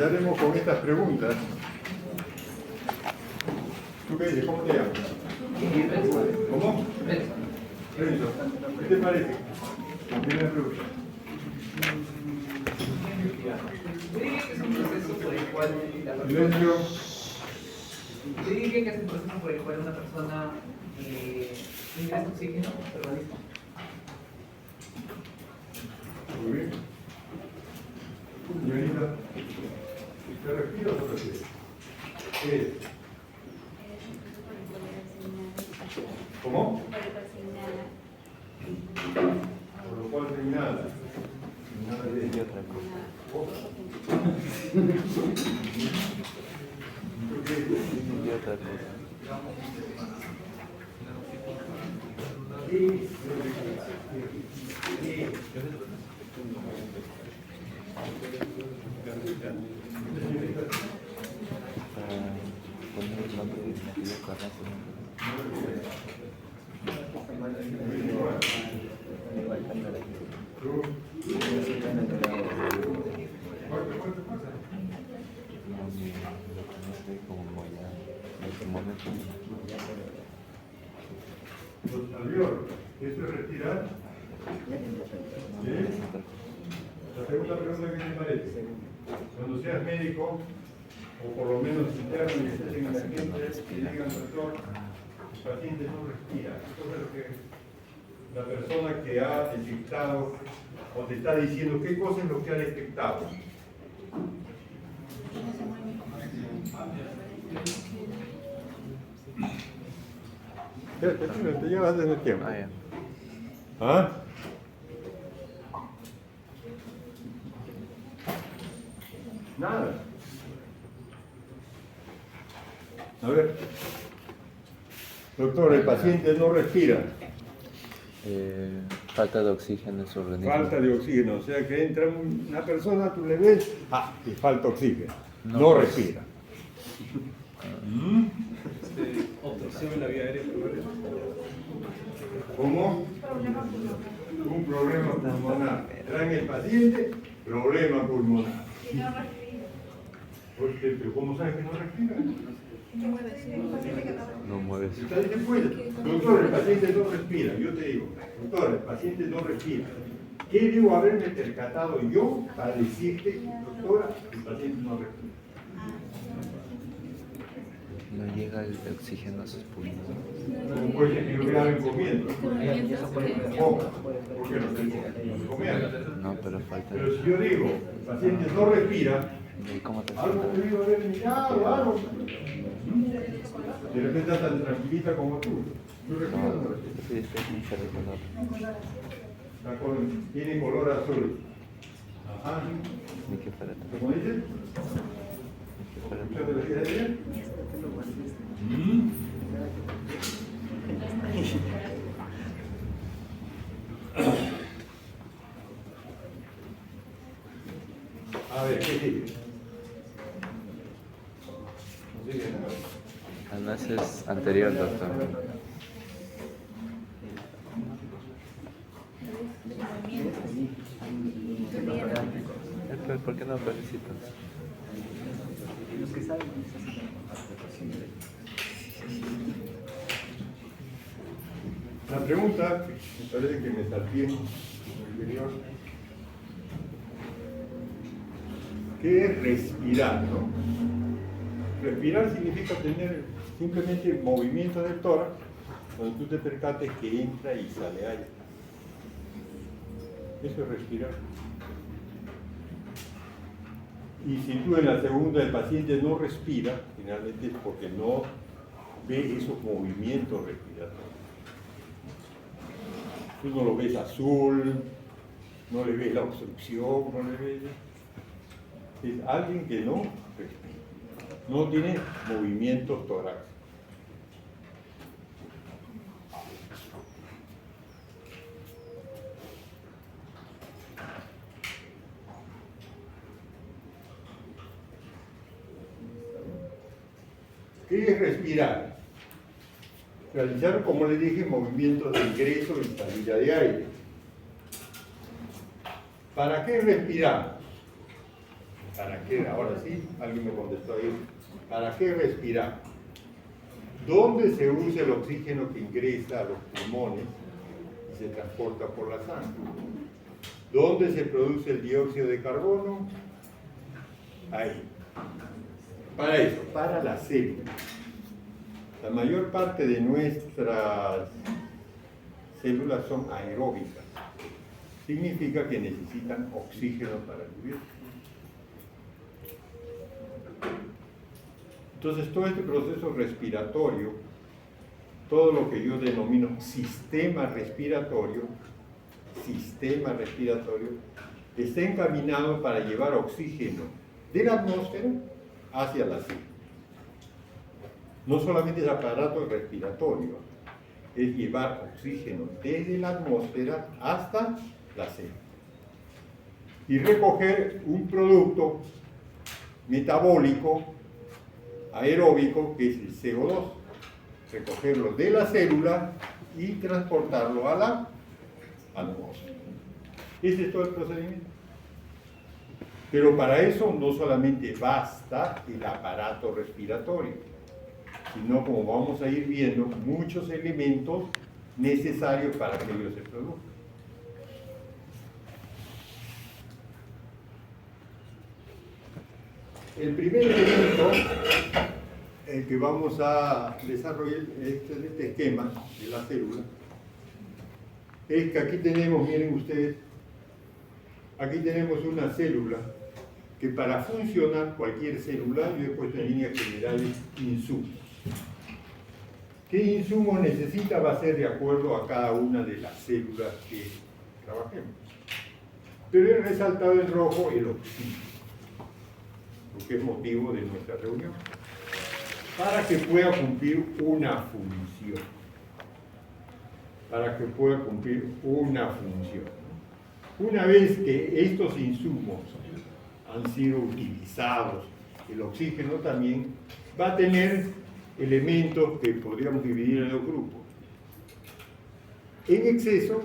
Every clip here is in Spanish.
empezaremos con estas preguntas. ¿Tú qué dices? ¿Cómo te llamas? ¿Cómo? Renzo. ¿Qué te parece? La primera pregunta. Es un proceso por el cual Silencio. yo diría que es un proceso por el cual una persona ingresa oxígeno, organismo. Muy bien. Señorita, ¿te respiras o no respiras? ¿Qué es? ¿Cómo? Por lo cual se inhala. Inhala bien. ¿Qué? Alveolos, ¿eso es respirar? ¿Sí? La segunda pregunta, ¿qué te parece? Cuando seas médico, o por lo menos interno y estés en el ambiente, y digan, doctor, el paciente no respira. Esto es lo que la persona que ha detectado o te está diciendo qué cosa es lo que ha detectado. Te llevas en el tiempo. ¿Ah? Nada. A ver. Doctor, el paciente no respira. Falta de oxígeno en su organismo. Falta de oxígeno, o sea que entra una persona, tú le ves, y falta oxígeno. No, No pues. respira. Obstrucción en la vía aérea. ¿Cómo? Un problema pulmonar. Traen el paciente, problema pulmonar. Pero ¿cómo sabes que no respira? No mueve. Está diciendo, pues, doctor, el paciente no respira. Yo te digo, doctor, el paciente no respira. ¿Qué debo haberme percatado yo para decirte, doctora, el paciente no respira? No llega el oxígeno a sus pulmones. Como puede ser que yo grave comiendo. Poca, porque no estoy comiendo. No, pero falta. Pero si yo digo, el paciente no respira, ¿Y cómo te algo sientes? debió haber mirado, algo. De repente está tan tranquilita como tú. ¿Tú respiras o no respiras? Sí, estoy muy cerca. Tiene color azul. Ajá. Ni que fuera. ¿Cómo dices? Ni que fuera. ¿Escuchaste lo que decía? A ver, ¿qué sigue? No sigue nada. Además es anterior, doctor. Pero ¿por qué no felicitas? La pregunta, me parece que me salté en el anterior. ¿Qué es respirar, no? Respirar significa tener simplemente movimiento del tórax, donde tú te percates que entra y sale aire. Eso es respirar. Y si tú en la segunda el paciente no respira, finalmente es porque no ve esos movimientos respiratorios. Tú no lo ves azul, no le ves la obstrucción, no le ves... Es alguien que no respira, no tiene movimientos torácicos. ¿Qué es respirar? Realizar, como les dije, movimientos de ingreso y salida de aire. ¿Para qué respiramos? ¿Para qué? Ahora sí, alguien me contestó ahí. ¿Para qué respirar? ¿Dónde se usa el oxígeno que ingresa a los pulmones y se transporta por la sangre? ¿Dónde se produce el dióxido de carbono? Ahí. Para eso, para las células. La mayor parte de nuestras células son aeróbicas. Significa que necesitan oxígeno para vivir. Entonces, todo este proceso respiratorio, todo lo que yo denomino sistema respiratorio, está encaminado para llevar oxígeno de la atmósfera hacia la célula. No solamente es aparato respiratorio, es llevar oxígeno desde la atmósfera hasta la célula. Y recoger un producto metabólico aeróbico que es el CO2. Recogerlo de la célula y transportarlo a la atmósfera. Ese es todo el procedimiento. Pero para eso no solamente basta el aparato respiratorio, sino, como vamos a ir viendo, muchos elementos necesarios para que ello se produzca. El primer elemento en que vamos a desarrollar este esquema de la célula es que aquí tenemos, miren ustedes, aquí tenemos una célula que para funcionar cualquier célula, yo he puesto en líneas generales insumos. ¿Qué insumo necesita? Va a ser de acuerdo a cada una de las células que trabajemos. Pero he resaltado en rojo el oxígeno, porque es motivo de nuestra reunión, para que pueda cumplir una función. Para que pueda cumplir una función. Una vez que estos insumos han sido utilizados, el oxígeno también va a tener elementos que podríamos dividir en dos grupos: en exceso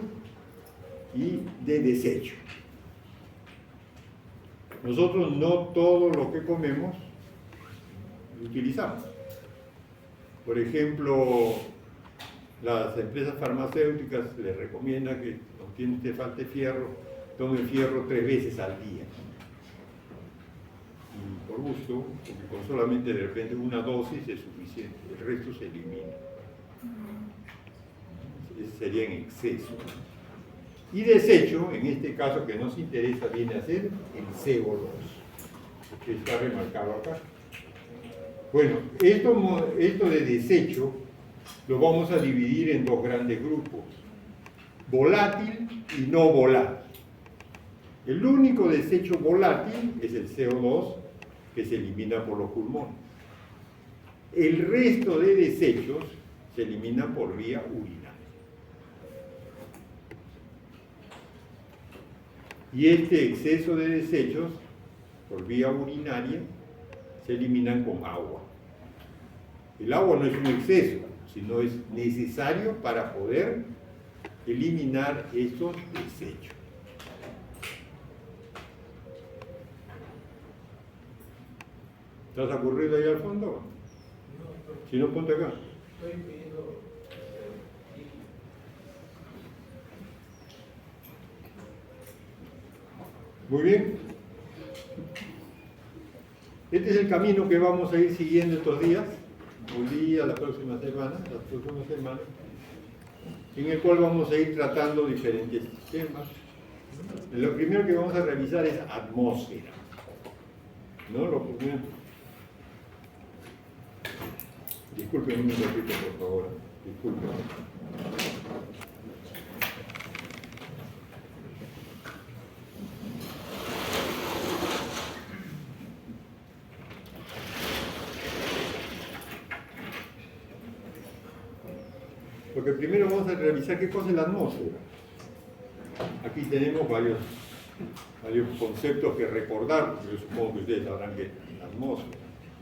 y de desecho. Nosotros no todo lo que comemos lo utilizamos. Por ejemplo, las empresas farmacéuticas les recomiendan que no tienen que falte fierro, tomen fierro 3 veces al día. Y por gusto, porque con solamente de repente una dosis es suficiente, el resto se elimina. Ese sería en exceso. Y desecho, en este caso que nos interesa, viene a ser el CO2, que está remarcado acá. Bueno, esto de desecho lo vamos a dividir en dos grandes grupos: volátil y no volátil. El único desecho volátil es el CO2, que se elimina por los pulmones. El resto de desechos se eliminan por vía urinaria. Y este exceso de desechos por vía urinaria se eliminan con agua. El agua no es un exceso, sino es necesario para poder eliminar estos desechos. ¿Estás aburrido ahí al fondo? Si no, ponte acá. Muy bien. Este es el camino que vamos a ir siguiendo estos días, un día, la próxima semana, en el cual vamos a ir tratando diferentes temas. Lo primero que vamos a revisar es atmósfera. ¿No? Lo primero. Disculpen un ratito, por favor. Disculpen. Porque primero vamos a revisar qué cosa es la atmósfera. Aquí tenemos varios conceptos que recordar. Yo supongo que ustedes sabrán que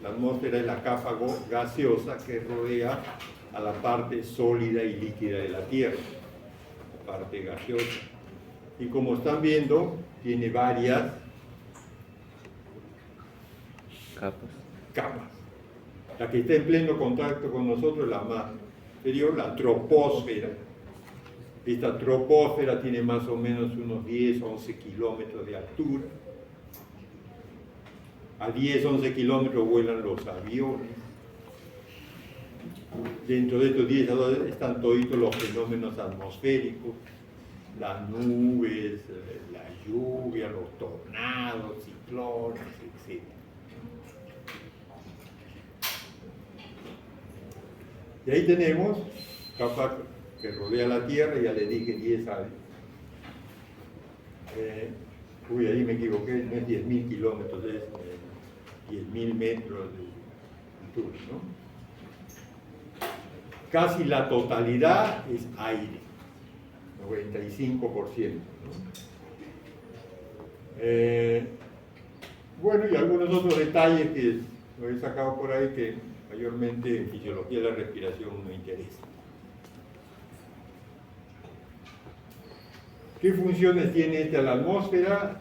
la atmósfera es la capa gaseosa que rodea a la parte sólida y líquida de la Tierra, la parte gaseosa. Y como están viendo, tiene varias Capas. capas. La que está en pleno contacto con nosotros es la más inferior, la troposfera. Esta troposfera tiene más o menos unos 10, 11 kilómetros de altura. A 10, 11 kilómetros vuelan los aviones. Dentro de estos 10 están toditos los fenómenos atmosféricos, las nubes, la lluvia, los tornados, ciclones, etc. Y ahí tenemos capa que rodea la Tierra, ya le dije 10 años. Ahí me equivoqué, no es 10.000 kilómetros, es 10.000 metros de altura, ¿no? Casi la totalidad es aire, 95%, ¿no? Bueno, y algunos otros detalles que lo he sacado por ahí que mayormente en fisiología de la respiración me interesan. ¿Qué funciones tiene esta la atmósfera?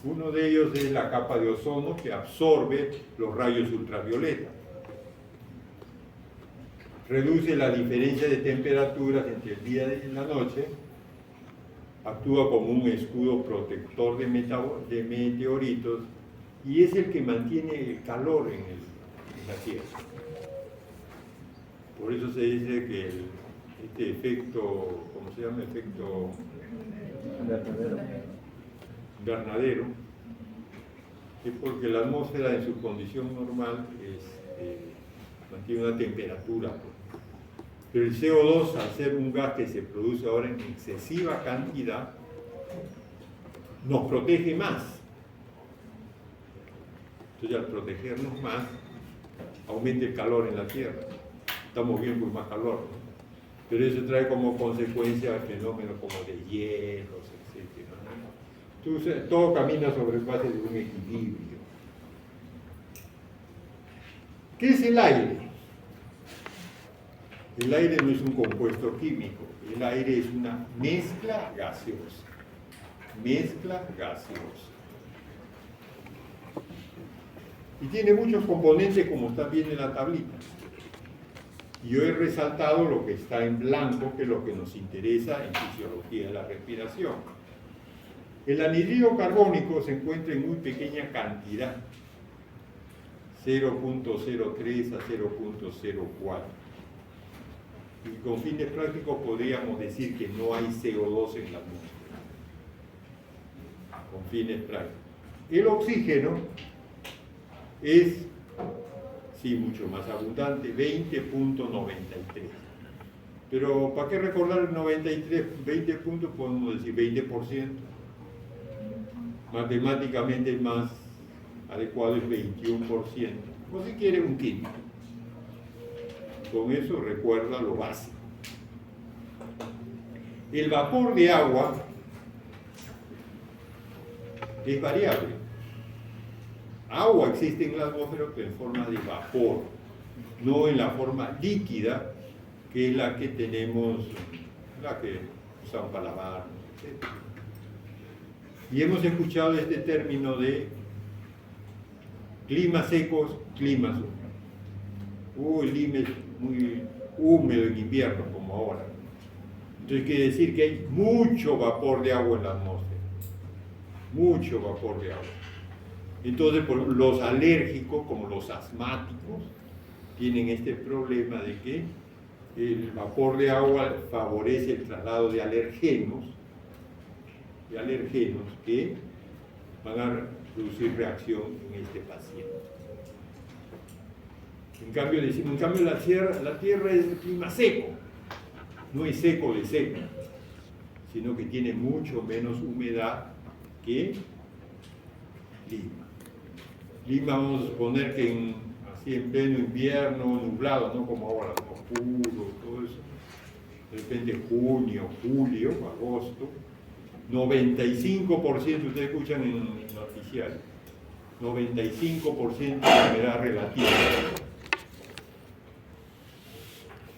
Uno de ellos es la capa de ozono que absorbe los rayos ultravioletas. Reduce la diferencia de temperaturas entre el día y la noche, actúa como un escudo protector de meteoritos y es el que mantiene el calor en la Tierra. Por eso se dice que este efecto, ¿cómo se llama? Efecto invernadero, es porque la atmósfera en su condición normal mantiene una temperatura. Pero el CO2, al ser un gas que se produce ahora en excesiva cantidad, nos protege más. Entonces, al protegernos más, aumenta el calor en la Tierra. Estamos bien con más calor, ¿no? Pero eso trae como consecuencia fenómenos como de hielos, etc., ¿no? Entonces, todo camina sobre base de un equilibrio. ¿Qué es el aire? El aire no es un compuesto químico, el aire es una mezcla gaseosa. Mezcla gaseosa. Y tiene muchos componentes como está bien en la tablita. Yo he resaltado lo que está en blanco, que es lo que nos interesa en fisiología de la respiración. El anhídrido carbónico se encuentra en muy pequeña cantidad, 0.03 a 0.04. Y con fines prácticos podríamos decir que no hay CO2 en la atmósfera. Con fines prácticos. El oxígeno es, sí, mucho más abundante, 20.93. Pero ¿para qué recordar el 93? 20 puntos, podemos decir 20%. Matemáticamente el más adecuado es 21%. O si quiere un quinto. Con eso recuerda lo básico. El vapor de agua es variable. Agua existe en la atmósfera, pero en forma de vapor, no en la forma líquida, que es la que tenemos, la que usamos para lavar, etc. Y hemos escuchado este término de climas secos, climas húmedos. El clima es muy húmedo en invierno, como ahora. Entonces quiere decir que hay mucho vapor de agua en la atmósfera. Mucho vapor de agua. Entonces, los alérgicos, como los asmáticos, tienen este problema de que el vapor de agua favorece el traslado de alergenos que van a producir reacción en este paciente. En cambio, decimos, la Tierra es el clima seco, no es seco de seco, sino que tiene mucho menos humedad que Lima. Lima, vamos a suponer que así en pleno invierno, nublado, no como ahora, oscuro, todo eso, de repente junio, julio, agosto, 95%, ustedes escuchan en lo oficial, 95% de humedad relativa.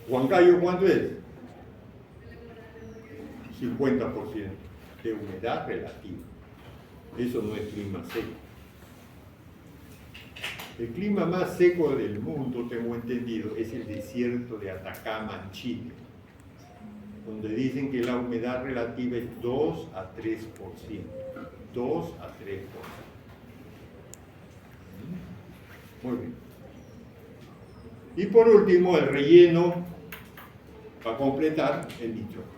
Huancayo, ¿cuánto es? 50% de humedad relativa. Eso no es clima seco. El clima más seco del mundo, tengo entendido, es el desierto de Atacama, en Chile, donde dicen que la humedad relativa es 2 a 3%. 2 a 3%. Muy bien. Y por último, el relleno, para completar, el nitrógeno.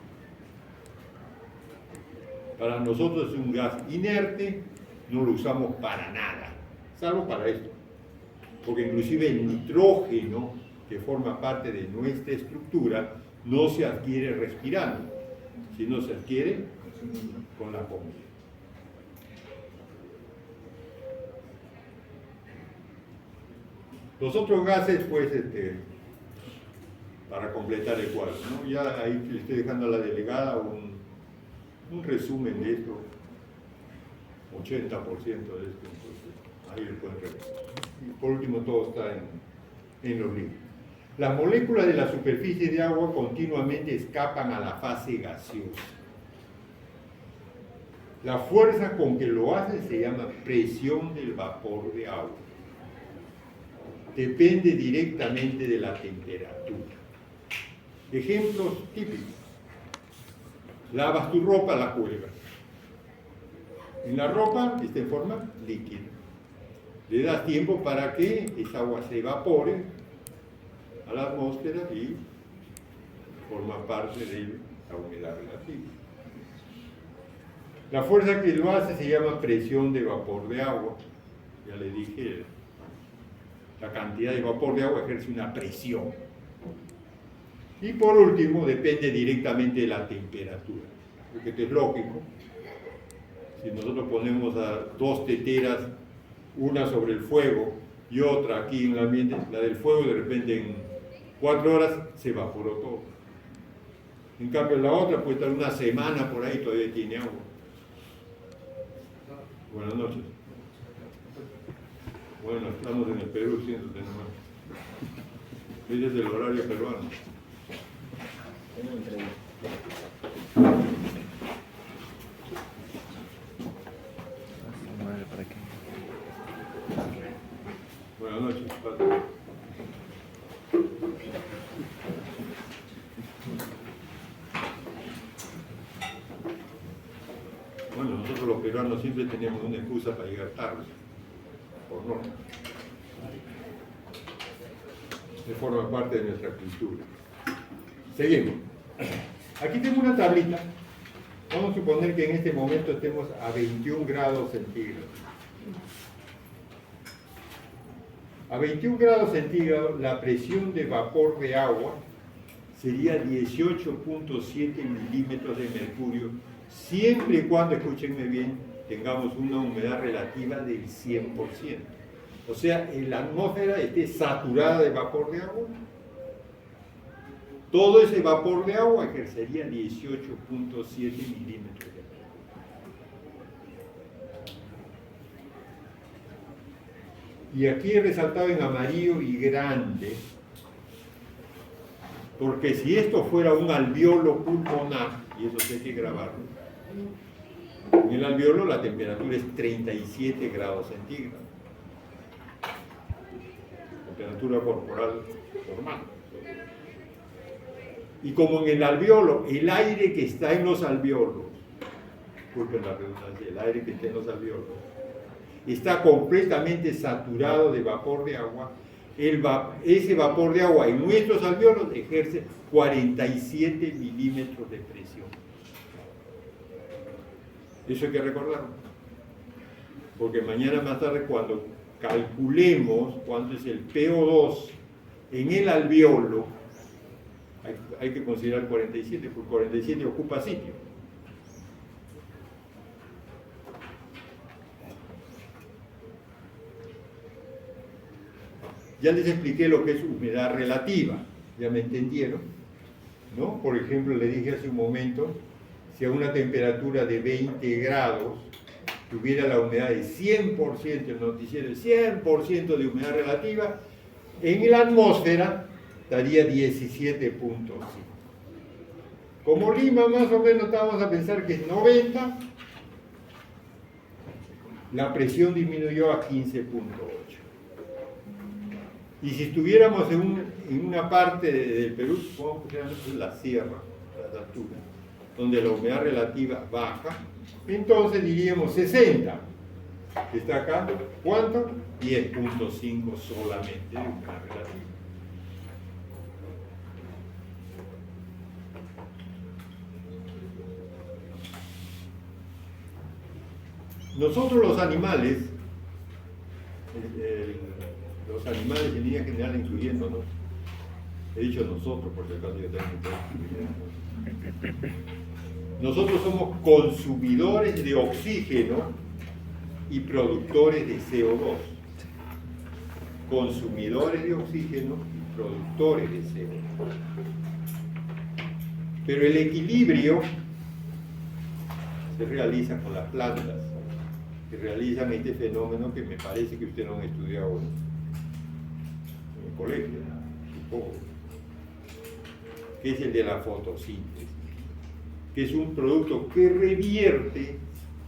Para nosotros es un gas inerte, no lo usamos para nada, salvo para esto. Porque inclusive el nitrógeno, que forma parte de nuestra estructura, no se adquiere respirando, sino se adquiere con la comida. Los otros gases, pues, para completar el cuadro, ¿no? Ya ahí le estoy dejando a la delegada un resumen de esto, 80% de esto, entonces ahí lo pueden revisar. Y por último, todo está en los libros. Las moléculas de la superficie de agua continuamente escapan a la fase gaseosa. La fuerza con que lo hacen se llama presión del vapor de agua. Depende directamente de la temperatura. Ejemplos típicos. Lavas tu ropa, la cuelgas. En la ropa está en forma líquida. Le das tiempo para que esa agua se evapore a la atmósfera y forma parte de la humedad relativa. La fuerza que lo hace se llama presión de vapor de agua. Ya le dije, la cantidad de vapor de agua ejerce una presión. Y por último, depende directamente de la temperatura. Porque esto es lógico. Si nosotros ponemos a dos teteras, una sobre el fuego y otra aquí en el ambiente, la del fuego de repente en 4 horas se evaporó todo. En cambio la otra puede estar una semana por ahí, todavía tiene agua. Buenas noches. Bueno, estamos en el Perú, siéntate nomás. Ese es el horario peruano. Buenas noches, padre. Bueno, nosotros los peruanos siempre tenemos una excusa para llegar tarde, por norma. Que forma parte de nuestra cultura. Seguimos. Aquí tengo una tablita. Vamos a suponer que en este momento estemos a 21 grados centígrados. A 21 grados centígrados, la presión de vapor de agua sería 18.7 milímetros de mercurio, siempre y cuando, escúchenme bien, tengamos una humedad relativa del 100%. O sea, la atmósfera esté saturada de vapor de agua. Todo ese vapor de agua ejercería 18.7 milímetros de mercurio. Y aquí he resaltado en amarillo y grande, porque si esto fuera un alveolo pulmonar, y eso hay que grabarlo, en el alveolo la temperatura es 37 grados centígrados. Temperatura corporal normal. Y como en el alveolo, el aire que está en los alveolos, disculpen la redundancia, el aire que está en los alveolos, está completamente saturado de vapor de agua, ese vapor de agua en nuestros alveolos ejerce 47 milímetros de presión. Eso hay que recordarlo. Porque mañana más tarde, cuando calculemos cuánto es el PO2 en el alveolo, hay que considerar 47, porque 47 ocupa sitio. Ya les expliqué lo que es humedad relativa, ya me entendieron, ¿no? Por ejemplo, le dije hace un momento, si a una temperatura de 20 grados tuviera la humedad de 100%, el noticiero de 100% de humedad relativa, en la atmósfera daría 17.5. Como Lima más o menos estamos a pensar que es 90, la presión disminuyó a 15.8. Y si estuviéramos en una parte del Perú, supongamos que es la sierra, la altura, donde la humedad relativa baja, entonces diríamos 60. Está acá, ¿cuánto? 10.5 solamente de humedad relativa. Nosotros los animales en línea general incluyéndonos, he dicho nosotros porque acaso yo también estoy incluyendo. Nosotros somos consumidores de oxígeno y productores de CO2. Consumidores de oxígeno y productores de CO2. Pero el equilibrio se realiza con las plantas, que realizan este fenómeno que me parece que usted no ha estudiado en el colegio, supongo, que es el de la fotosíntesis, que es un producto que revierte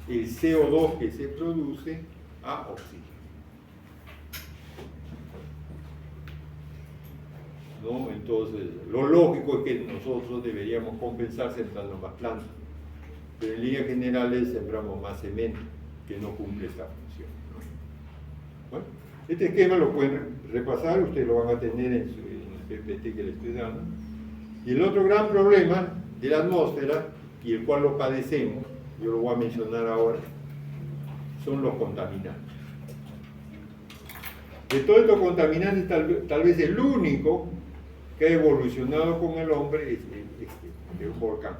el CO2 que se produce a oxígeno. ¿No? Entonces, lo lógico es que nosotros deberíamos compensar sembrando más plantas, pero en líneas generales sembramos más cemento, que no cumple esta función. Bueno, este esquema lo pueden repasar, ustedes lo van a tener en el PPT que le estoy dando. Y el otro gran problema de la atmósfera, y el cual lo padecemos, yo lo voy a mencionar ahora, son los contaminantes. De todos estos contaminantes, tal vez el único que ha evolucionado con el hombre es el volcán,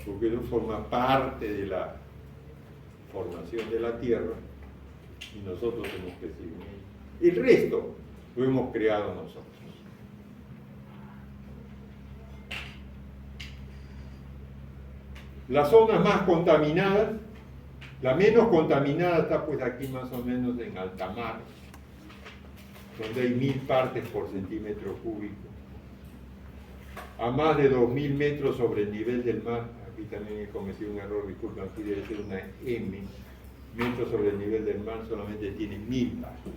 porque eso forma parte de la formación de la Tierra y nosotros tenemos que seguir. El resto lo hemos creado nosotros. Las zonas más contaminadas, la menos contaminada está pues aquí más o menos en alta mar, donde hay 1000 partes por centímetro cúbico. A más de 2000 metros sobre el nivel del mar, aquí también he cometido un error, disculpen, aquí debe ser una M, metros sobre el nivel del mar, solamente tiene 1000 partes.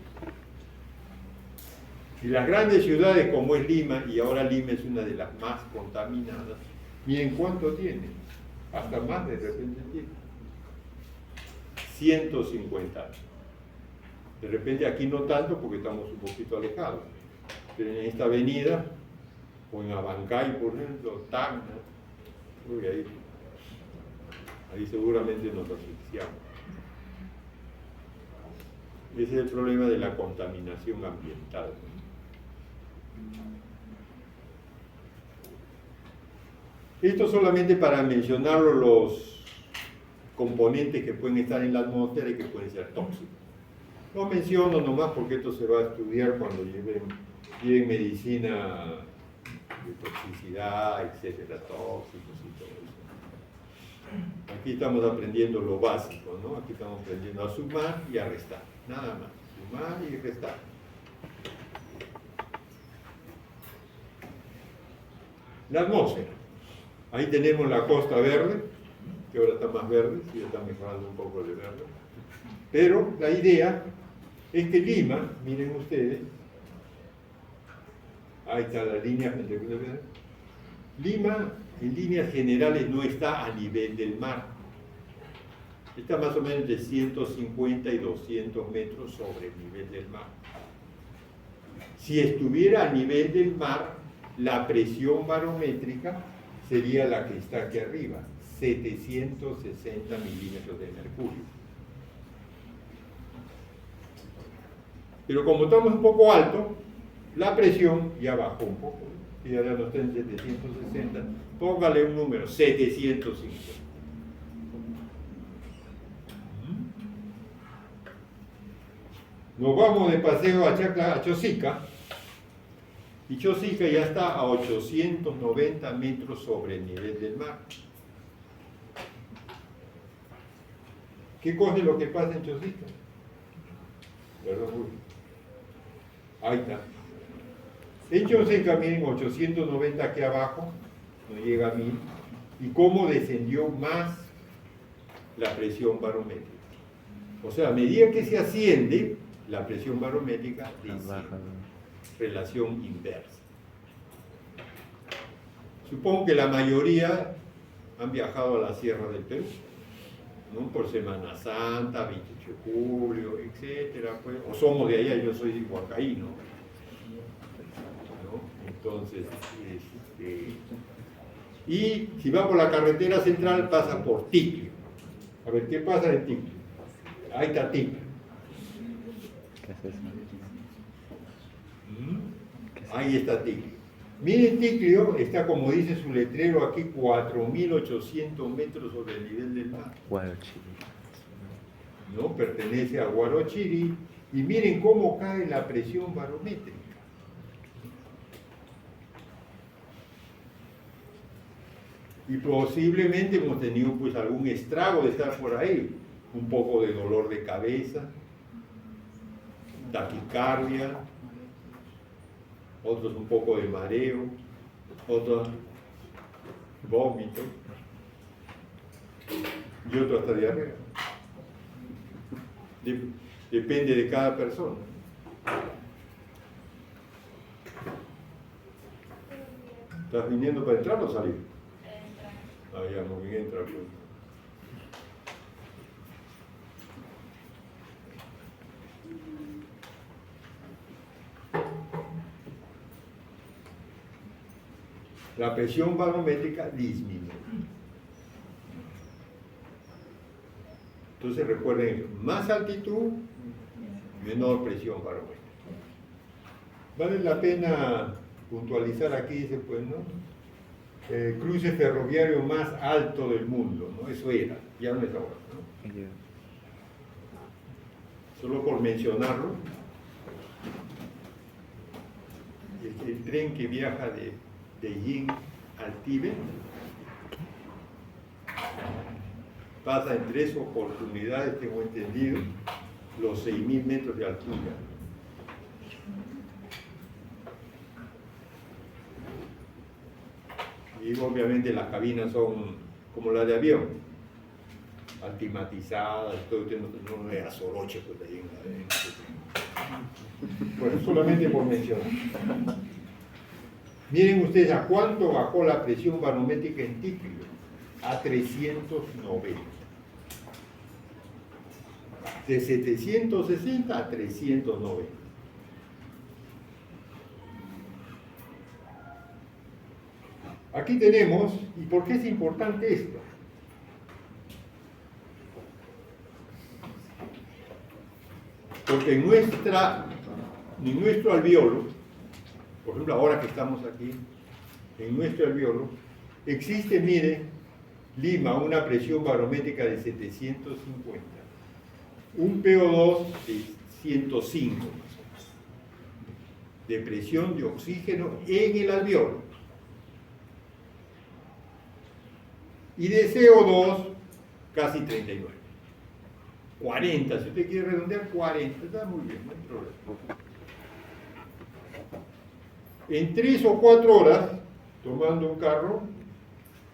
Y las grandes ciudades como es Lima, y ahora Lima es una de las más contaminadas, miren cuánto tiene, hasta más de repente tiene, 150. De repente aquí no tanto porque estamos un poquito alejados, pero en esta avenida, o en Abancay, por ejemplo, Tacna, ahí seguramente nos asfixiamos. Ese es el problema de la contaminación ambiental. Esto solamente para mencionar los componentes que pueden estar en la atmósfera y que pueden ser tóxicos. Lo menciono nomás porque esto se va a estudiar cuando lleven medicina de toxicidad, etcétera, tóxicos y todo eso. Aquí estamos aprendiendo lo básico, ¿no? Aquí estamos aprendiendo a sumar y a restar, nada más, sumar y restar. La atmósfera. Ahí tenemos la costa verde, que ahora está más verde, sí, está mejorando un poco de verde. Pero la idea es que Lima, miren ustedes, ahí está la línea, Lima en líneas generales no está a nivel del mar. Está más o menos de 150 y 200 metros sobre el nivel del mar. Si estuviera a nivel del mar, la presión barométrica sería la que está aquí arriba, 760 milímetros de mercurio. Pero como estamos un poco alto, la presión ya bajó un poco, y ahora no está en 760, póngale un número, 750. Nos vamos de paseo a Chosica, y Chosica ya está a 890 metros sobre el nivel del mar. ¿Qué cosa es lo que pasa en Chosica? ¿Verdad, Julio? Ahí está. En Chosica, miren, 890 aquí abajo, no llega a 1000. ¿Y cómo descendió más la presión barométrica? O sea, a medida que se asciende, la presión barométrica Baja. desciende. Relación inversa. Supongo que la mayoría han viajado a la Sierra del Perú, ¿no? Por Semana Santa, 28 de julio, etcétera, pues, o somos de allá, yo soy huancaíno, ¿no? Entonces, y si va por la carretera central pasa por Ticlio. A ver, ¿qué pasa en Ticlio? Ahí está Ticlio. ¿Qué es eso? Ahí está Ticlio. Miren, Ticlio está, como dice su letrero aquí, 4.800 metros sobre el nivel del mar. Guarochiri. ¿No? Pertenece a Guarochiri. Y miren cómo cae la presión barométrica. Y posiblemente hemos tenido pues algún estrago de estar por ahí. Un poco de dolor de cabeza, taquicardia, otros un poco de mareo, otros vómito y otros hasta diarrea. Depende de cada persona. ¿Estás viniendo para entrar o salir? Ah, ya, muy bien, entra. Pues. La presión barométrica disminuye. Entonces recuerden, más altitud, menor presión barométrica. Vale la pena puntualizar aquí, dice pues, ¿no? El cruce ferroviario más alto del mundo, ¿no? Eso era, ya no es ahora, ¿no? Solo por mencionarlo, el tren que viaja de Beijing al Tíbet pasa en 3 oportunidades, tengo entendido, los 6.000 metros de altura. Y obviamente las cabinas son como las de avión, climatizadas, todo, no es azoroche pues ahí en la. Bueno, solamente por mencionar. Miren ustedes a cuánto bajó la presión barométrica en Ticlio, a 390. De 760 a 390. Aquí tenemos, ¿y por qué es importante esto? Porque en nuestro alveolo, por ejemplo, ahora que estamos aquí, en nuestro alveolo, existe, mire, Lima, una presión barométrica de 750, un PO2 de 105, más o menos, de presión de oxígeno en el alveolo. Y de CO2, casi 39. 40, si usted quiere redondear, 40, está muy bien, no hay problema. En 3 o 4 horas, tomando un carro,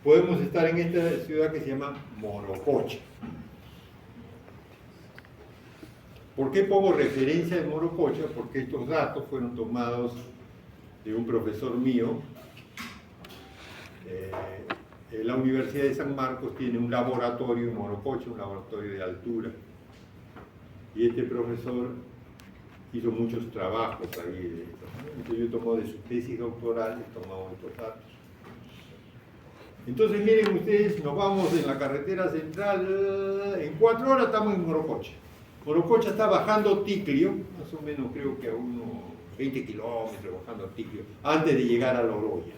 podemos estar en esta ciudad que se llama Morococha. ¿Por qué pongo referencia de Morococha? Porque estos datos fueron tomados de un profesor mío. La Universidad de San Marcos tiene un laboratorio en Morococha, un laboratorio de altura. Y este profesor hizo muchos trabajos ahí. Entonces yo tomo de su tesis doctoral, he tomado estos datos. Entonces miren ustedes, nos vamos en la carretera central, en 4 horas estamos en Morococha. Morococha está bajando Ticlio, más o menos creo que a unos 20 kilómetros bajando Ticlio, antes de llegar a Loroya.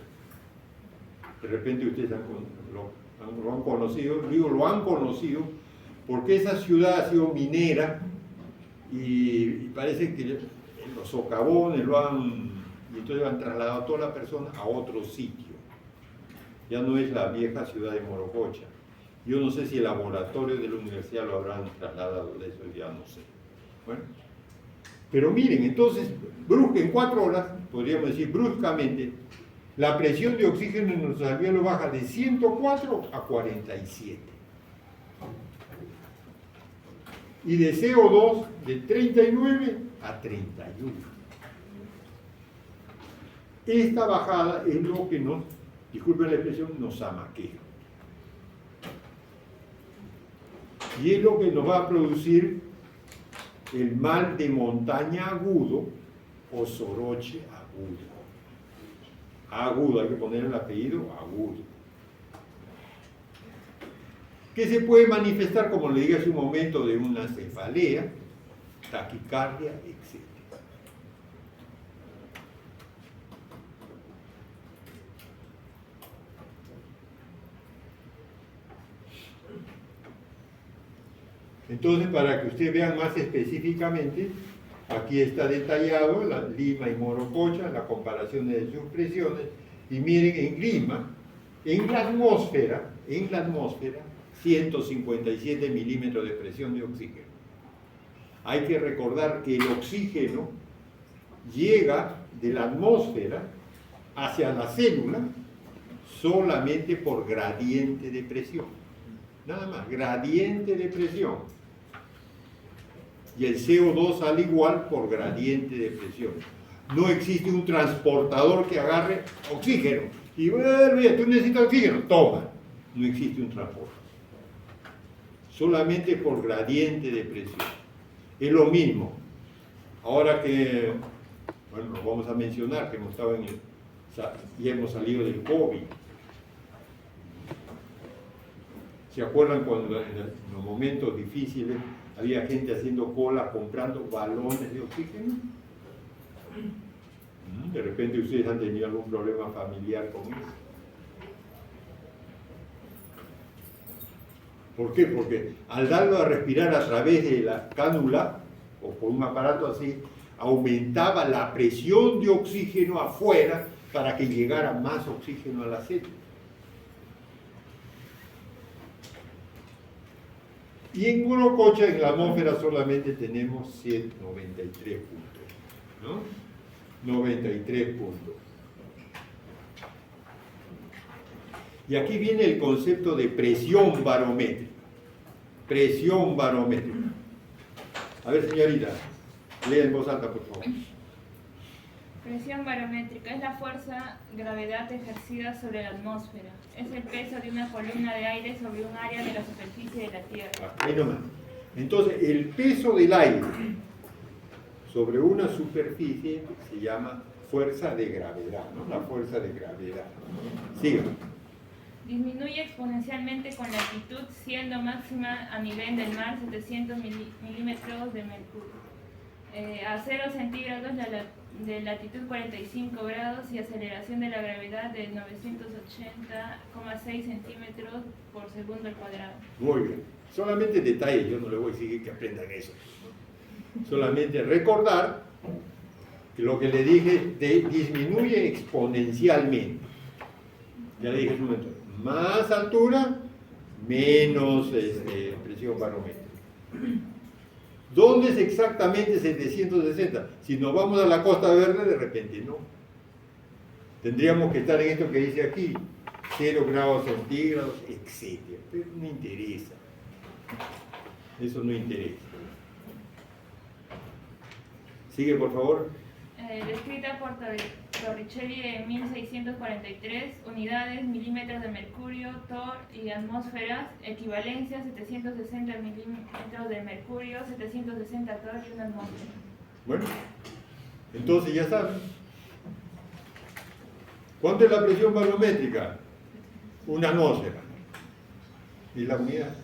De repente ustedes lo han conocido, digo lo han conocido, porque esa ciudad ha sido minera y parece que los socavones y entonces han trasladado a toda la persona a otro sitio. Ya no es la vieja ciudad de Morococha. Yo no sé si el laboratorio de la universidad lo habrán trasladado, de eso ya no sé. Bueno, pero miren, entonces, en 4 horas, podríamos decir bruscamente, la presión de oxígeno en nuestros alveolos baja de 104 a 47. Y de CO2 de 39 a 31. Esta bajada es lo que nos, disculpen la expresión, nos amaquea. Y es lo que nos va a producir el mal de montaña agudo o soroche agudo. Agudo, hay que poner el apellido agudo. Que se puede manifestar, como le dije hace un momento, de una cefalea, taquicardia, etc. Entonces, para que ustedes vean más específicamente, aquí está detallado la Lima y Morococha, la comparación de sus presiones, y miren, en Lima, en la atmósfera, 157 milímetros de presión de oxígeno. Hay que recordar que el oxígeno llega de la atmósfera hacia la célula solamente por gradiente de presión. Nada más, gradiente de presión. Y el CO2 al igual por gradiente de presión. No existe un transportador que agarre oxígeno y vuelve, tú necesitas oxígeno, toma. No existe un transporte. Solamente por gradiente de presión. Es lo mismo. Ahora que, bueno, lo vamos a mencionar, que hemos estado y hemos salido del COVID. ¿Se acuerdan cuando en los momentos difíciles había gente haciendo cola comprando balones de oxígeno? De repente ustedes han tenido algún problema familiar con eso. ¿Por qué? Porque al darlo a respirar a través de la cánula o por un aparato así, aumentaba la presión de oxígeno afuera para que llegara más oxígeno a la célula. Y en Morococha, en la atmósfera, solamente tenemos 93 puntos, ¿no? 93 puntos. Y aquí viene el concepto de presión barométrica. Presión barométrica. A ver, señorita, lea en voz alta, por favor. Presión barométrica es la fuerza gravedad ejercida sobre la atmósfera. Es el peso de una columna de aire sobre un área de la superficie de la Tierra. Ahí nomás. Entonces, el peso del aire sobre una superficie se llama fuerza de gravedad, ¿no? La fuerza de gravedad. Siga. Disminuye exponencialmente con la altitud, siendo máxima a nivel del mar 700 milímetros de mercurio. A 0 centígrados de latitud 45 grados y aceleración de la gravedad de 980,6 centímetros por segundo al cuadrado. Muy bien. Solamente detalles, yo no le voy a decir que aprendan eso. Solamente recordar que lo que le dije disminuye exponencialmente. Ya le dije en un momento, más altura, menos presión barométrica. ¿Dónde es exactamente 760? Si nos vamos a la Costa Verde, de repente no. Tendríamos que estar en esto que dice aquí, 0 grados centígrados, etc. Pero no interesa. Eso no interesa. Sigue, por favor. Descrita por Torricelli en 1643, unidades, milímetros de mercurio, torr y atmósferas, equivalencia 760 milímetros de mercurio, 760 torr y una atmósfera. Bueno, entonces ya saben. ¿Cuánto es la presión barométrica? Una atmósfera. ¿Y la unidad?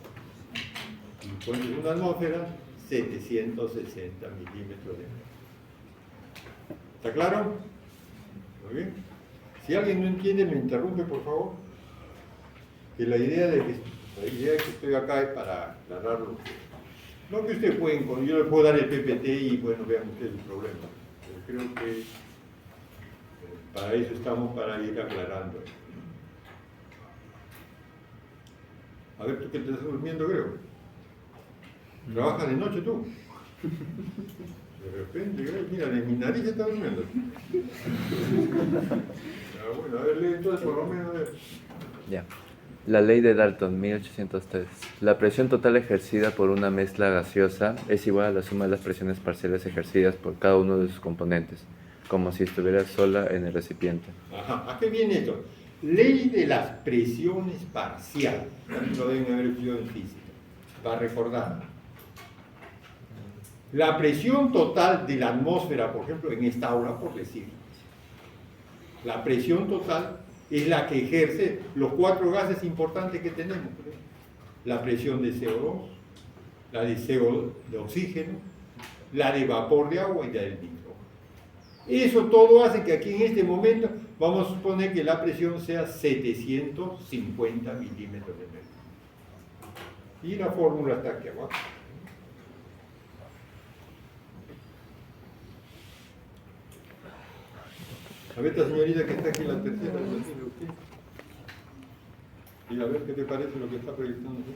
¿Cuánto es una atmósfera? 760 milímetros de mercurio. ¿Está claro? Muy bien. Si alguien no entiende, me interrumpe, por favor. Que la idea de que estoy acá es para aclararlo. No que ustedes pueden, yo les puedo dar el PPT y bueno, vean ustedes el problema. Pero creo que para eso estamos, para ir aclarando. A ver, tú que te estás durmiendo, creo. ¿Trabajas de noche tú? De repente, mira, de mi nariz está durmiendo. Bueno, a ver, lee entonces por lo menos. Ya. La ley de Dalton, 1803. La presión total ejercida por una mezcla gaseosa es igual a la suma de las presiones parciales ejercidas por cada uno de sus componentes, como si estuviera sola en el recipiente. Ajá, ¿a qué viene esto? Ley de las presiones parciales. También lo deben haber estudiado en física, para recordar. La presión total de la atmósfera, por ejemplo, en esta aula, por decir. La presión total es la que ejerce los 4 gases importantes que tenemos. La presión de CO2, la de oxígeno, la de vapor de agua y la del nitrógeno. Eso todo hace que aquí en este momento vamos a suponer que la presión sea 750 milímetros de mercurio. Y la fórmula está aquí abajo. A ver, esta señorita que está aquí en la tercera, ¿lo tiene usted? Y a ver qué te parece lo que está proyectando usted.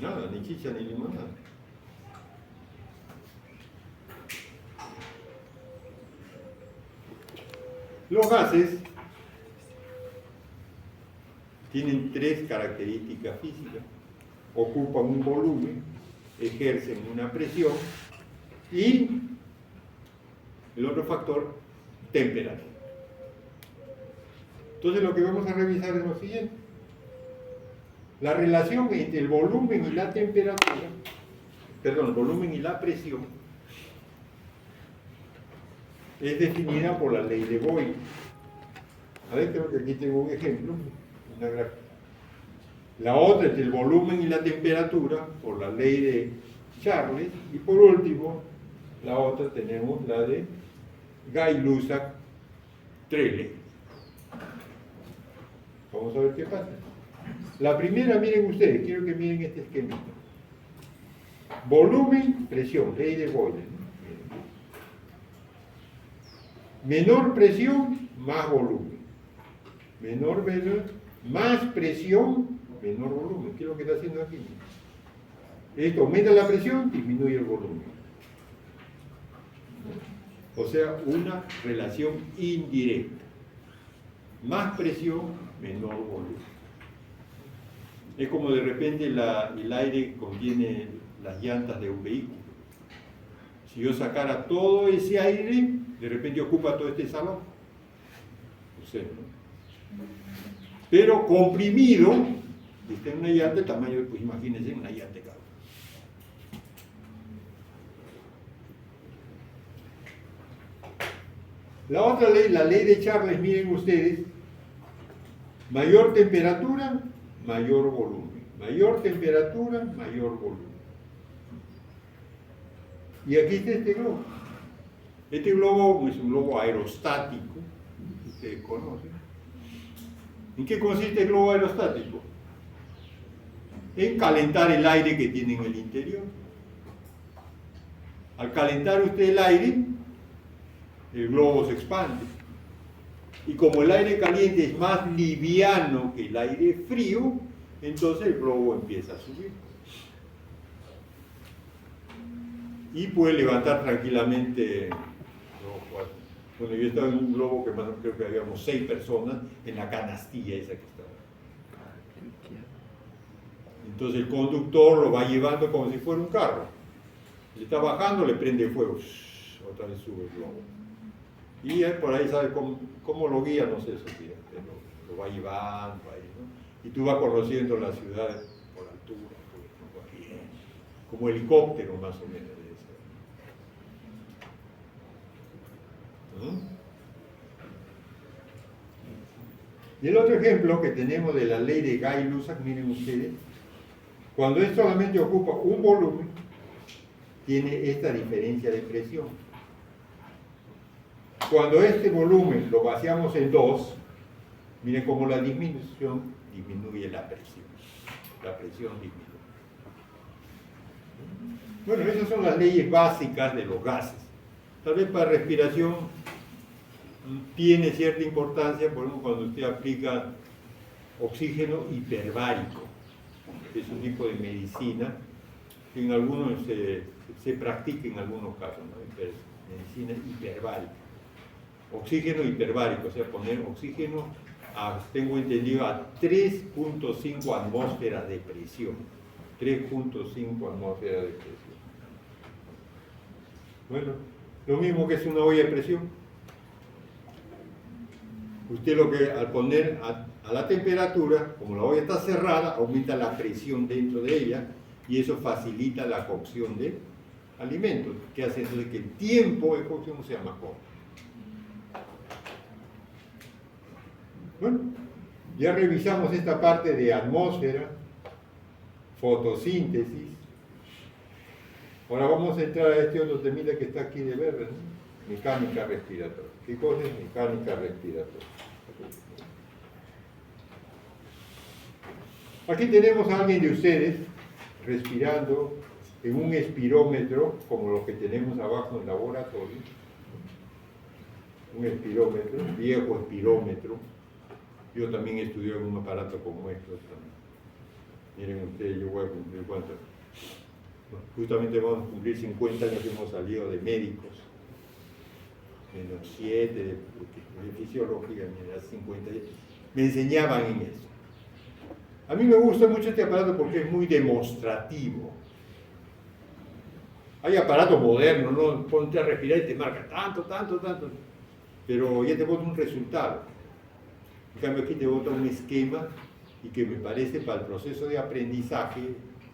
Nada, ni chicha ni limonada. Los gases tienen 3 características físicas. Ocupan un volumen, ejercen una presión y el otro factor, temperatura. Entonces lo que vamos a revisar es lo siguiente. La relación entre el volumen y la temperatura, perdón, el volumen y la presión es definida por la ley de Boyle. A ver, creo que aquí tengo un ejemplo, una gráfica. La otra es el volumen y la temperatura por la ley de Charles. Y por último, la otra tenemos la de Gay-Lussac-Trelley. Vamos a ver qué pasa. La primera, miren ustedes, quiero que miren este esquemita. Volumen, presión, ley de Boyle. Menor presión, más volumen. Menor, más presión, menor volumen. ¿Qué es lo que está haciendo aquí? Esto aumenta la presión, disminuye el volumen. O sea, una relación indirecta. Más presión, menor volumen. Es como de repente el aire contiene las llantas de un vehículo. Si yo sacara todo ese aire, de repente ocupa todo este salón. O sea, ¿no? Pero comprimido, está en una llanta, el tamaño, pues imagínense, una llanta de carro. La otra ley, la ley de Charles, miren ustedes, mayor temperatura, mayor volumen. Mayor temperatura, mayor volumen. Y aquí está este globo. Este globo es un globo aerostático, que ustedes conocen. ¿En qué consiste el globo aerostático? En calentar el aire que tiene en el interior. Al calentar usted el aire, el globo se expande. Y como el aire caliente es más liviano que el aire frío, entonces el globo empieza a subir. Y puede levantar tranquilamente. Bueno, yo estaba en un globo que más o menos creo que habíamos 6 personas en la canastilla esa que estaba. Entonces el conductor lo va llevando como si fuera un carro. Le está bajando, le prende fuego. Otra vez sube el globo. Y él por ahí sabe cómo lo guía, no sé, eso lo va llevando ahí, ¿no? Y tú vas conociendo la ciudad por altura, como helicóptero más o menos. Y el otro ejemplo que tenemos de la ley de Gay-Lussac, miren ustedes, cuando esto solamente ocupa un volumen, tiene esta diferencia de presión. Cuando este volumen lo vaciamos en 2, miren cómo la disminución disminuye la presión. La presión disminuye. Bueno, esas son las leyes básicas de los gases. Tal vez para respiración tiene cierta importancia, por ejemplo, cuando usted aplica oxígeno hiperbárico. Es un tipo de medicina que en algunos se practica en algunos casos, ¿no? Medicina hiperbárica. Oxígeno hiperbárico, o sea, poner oxígeno, tengo entendido, a 3.5 atmósferas de presión. 3.5 atmósferas de presión. Bueno, lo mismo que es una olla de presión. Usted lo que al poner a la temperatura, como la olla está cerrada, aumenta la presión dentro de ella y eso facilita la cocción de alimentos, que hace entonces que el tiempo de cocción sea más corto. Bueno, ya revisamos esta parte de atmósfera, fotosíntesis. Ahora vamos a entrar a este otro temita que está aquí de verde, ¿no? Mecánica respiratoria. ¿Qué cosa es mecánica respiratoria? Aquí tenemos a alguien de ustedes respirando en un espirómetro, como los que tenemos abajo en el laboratorio. Un espirómetro, un viejo espirómetro. Yo también estudié en un aparato como estos. Miren ustedes, yo voy a cumplir cuánto. Bueno, justamente vamos a cumplir 50 años que hemos salido de médicos. Menos 7 de fisiología, mira, 50. Me enseñaban en eso. A mí me gusta mucho este aparato porque es muy demostrativo. Hay aparatos modernos, ¿no? Ponte a respirar y te marca tanto, tanto, tanto. Pero ya te bota un resultado. En cambio aquí te bota un esquema y que me parece para el proceso de aprendizaje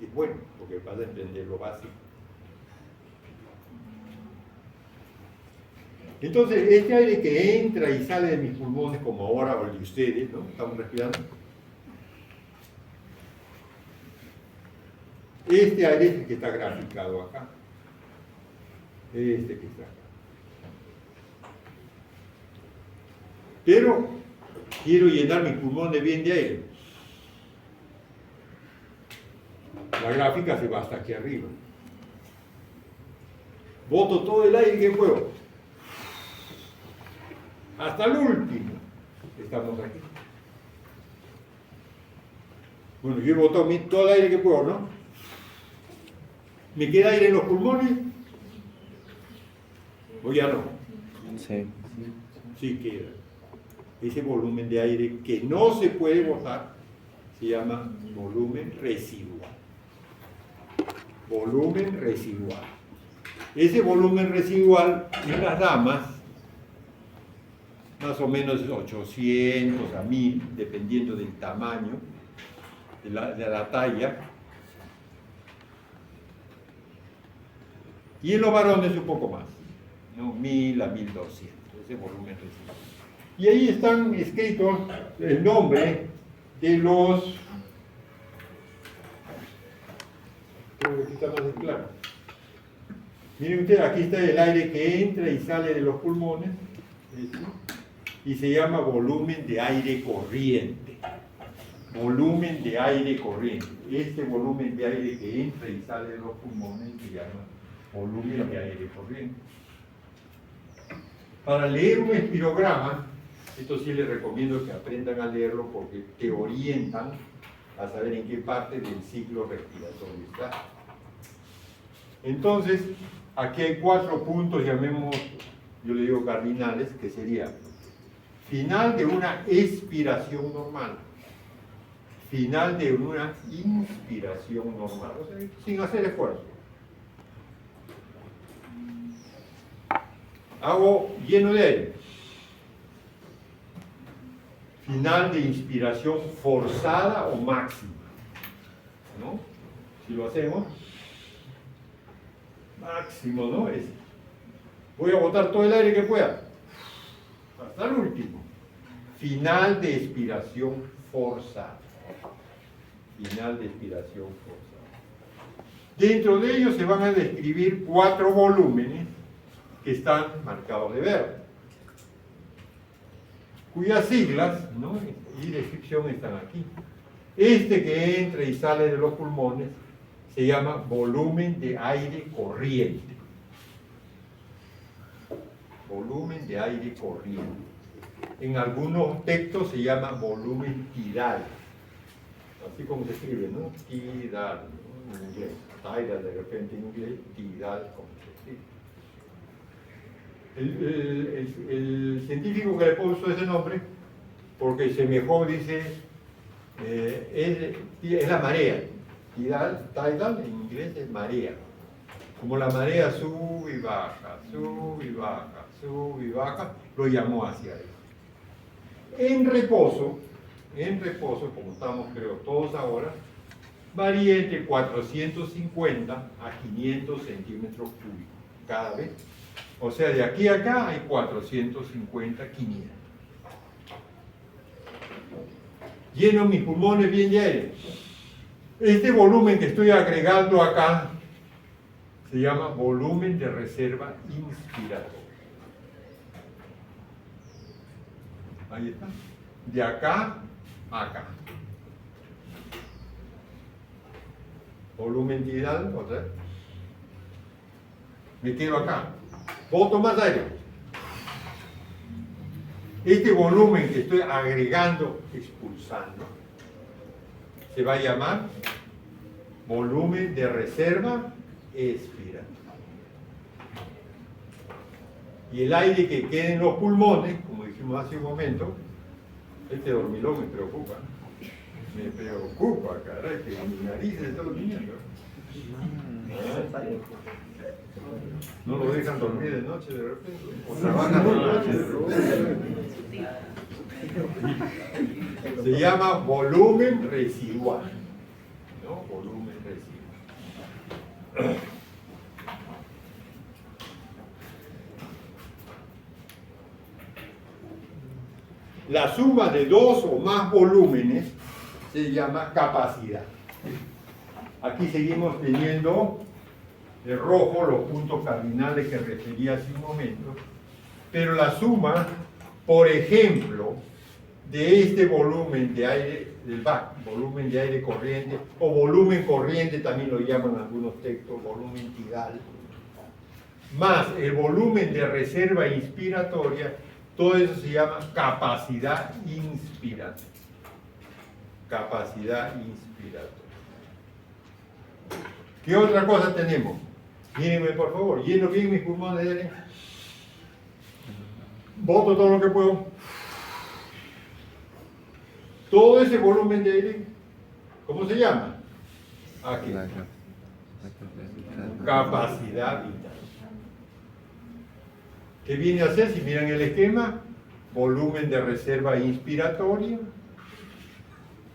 es bueno, porque vas a entender lo básico. Entonces, este aire que entra y sale de mis pulmones, como ahora o el de ustedes, ¿no? Estamos respirando. Este aire es el que está graficado acá. Este que está acá. Pero quiero llenar mis pulmones bien de aire. La gráfica se va hasta aquí arriba. Boto todo el aire que puedo. Hasta el último. Estamos aquí. Bueno, yo he botado todo el aire que puedo, ¿no? ¿Me queda aire en los pulmones? ¿O ya no? Sí. Sí queda. Ese volumen de aire que no se puede botar se llama volumen residual. Volumen residual. Ese volumen residual en las damas, más o menos 800 a 1000, dependiendo del tamaño, de la talla. Y en los varones un poco más, ¿no? 1000 a 1200, ese volumen residual. Y ahí están escritos el nombre de los... Creo que aquí está más claro. Miren ustedes, aquí está el aire que entra y sale de los pulmones, y se llama volumen de aire corriente. Volumen de aire corriente. Este volumen de aire que entra y sale de los pulmones se llama volumen de aire corriente. Para leer un espirograma, esto sí les recomiendo que aprendan a leerlo porque te orientan a saber en qué parte del ciclo respiratorio está. Entonces, aquí hay 4 puntos, llamemos, yo le digo cardinales, que sería final de una expiración normal, final de una inspiración normal, o sea, sin hacer esfuerzo. Hago lleno de aire. Final de inspiración forzada o máxima, ¿no? Si lo hacemos, máximo, ¿no? Voy a botar todo el aire que pueda, hasta el último. Final de expiración forzada. Final de expiración forzada. Dentro de ellos se van a describir 4 volúmenes que están marcados de verde, cuyas siglas, ¿no? Y descripción están aquí. Este que entra y sale de los pulmones se llama volumen de aire corriente. Volumen de aire corriente. En algunos textos se llama volumen tidal. Así como se escribe, ¿no? Tidal, ¿no? En inglés. Tidal de repente en inglés, tidal como se escribe. el científico que le puso ese nombre, porque semejó, dice, es la marea. Tidal en inglés es marea. Como la marea sube y baja, sube y baja, sube y baja, lo llamó hacia él. En reposo, como estamos creo todos ahora, varía entre 450 a 500 centímetros cúbicos cada vez. O sea, de aquí a acá hay 450, 500. Lleno mis pulmones bien de aire. Este volumen que estoy agregando acá se llama volumen de reserva inspiratoria. Ahí está. De acá a acá. Volumen tidal, otra vez. Me quedo acá. Boto más aire. Este volumen que estoy agregando, expulsando, se va a llamar volumen de reserva expiratoria. Y el aire que quede en los pulmones, como dijimos hace un momento, este dormilón me preocupa. Me preocupa, caray, que mi nariz está durmiendo. No lo dejan dormir de noche de repente, o trabajan de noche de repente. Se llama volumen residual, ¿no? Volumen residual. La suma de dos o más volúmenes se llama capacidad. Aquí seguimos teniendo de rojo los puntos cardinales que referí hace un momento, pero la suma, por ejemplo, de este volumen de aire, del VAC, volumen de aire corriente, o volumen corriente también lo llaman algunos textos, volumen tidal, más el volumen de reserva inspiratoria, todo eso se llama capacidad inspiratoria. Capacidad inspiratoria. ¿Qué otra cosa tenemos? Mírenme por favor, lleno bien mis pulmones de aire. Boto todo lo que puedo. Todo ese volumen de aire, ¿cómo se llama? Aquí. Capacidad vital. ¿Qué viene a ser? Si miran el esquema, volumen de reserva inspiratoria,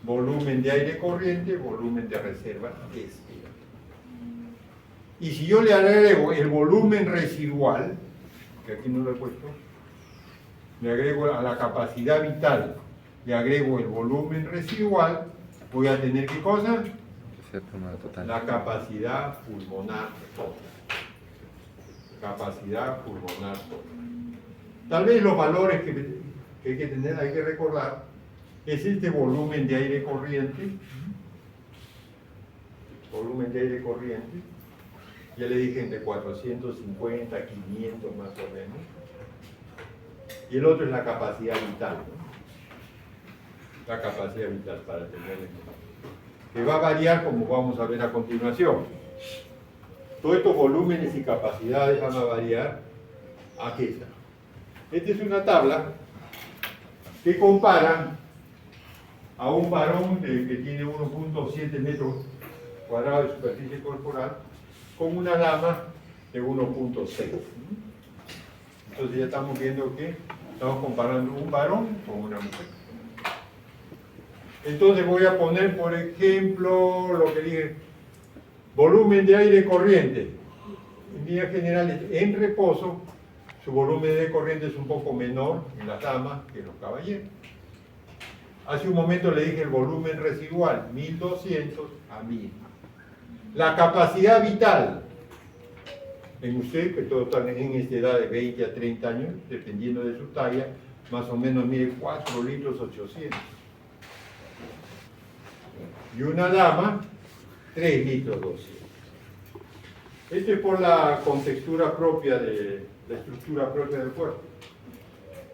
volumen de aire corriente, volumen de reserva expiratoria. Y si yo le agrego el volumen residual, que aquí no lo he puesto, le agrego a la capacidad vital, le agrego el volumen residual, voy a tener ¿qué cosa? La capacidad pulmonar total. Capacidad pulmonar total. Tal vez los valores que hay que tener, hay que recordar, es este volumen de aire corriente, volumen de aire corriente, ya le dije entre 450, 500 más o menos, y el otro es la capacidad vital, ¿no? La capacidad vital para tenerlo, que va a variar como vamos a ver a continuación. Todos estos volúmenes y capacidades van a variar. Aquí está. Esta es una tabla que compara a un varón que tiene 1.7 metros cuadrados de superficie corporal con una dama de 1.6. Entonces ya estamos viendo que estamos comparando un varón con una mujer. Entonces voy a poner, por ejemplo, lo que dije, volumen de aire corriente. En líneas generales, en reposo, su volumen de aire corriente es un poco menor en las damas que en los caballeros. Hace un momento le dije el volumen residual, 1200 a 1000. La capacidad vital, en usted, que todos están en esta edad de 20 a 30 años, dependiendo de su talla, más o menos mide 4 litros 800. Y una dama, 3 litros 200. Esto es por la contextura propia de la estructura propia del cuerpo.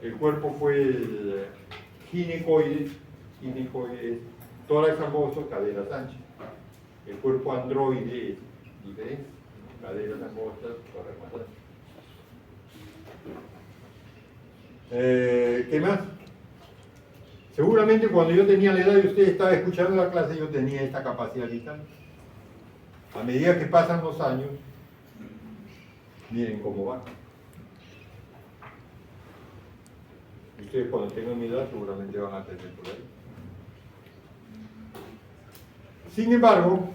El cuerpo fue ginecoide es tórax angosto, caderas anchas. El cuerpo androide es diferente, caderas angostas, tórax más ancho. ¿Qué más? Seguramente cuando yo tenía la edad y usted estaba escuchando la clase, yo tenía esta capacidad vital. A medida que pasan los años, miren cómo va. Ustedes cuando tengan mi edad seguramente van a tener por ahí. Sin embargo,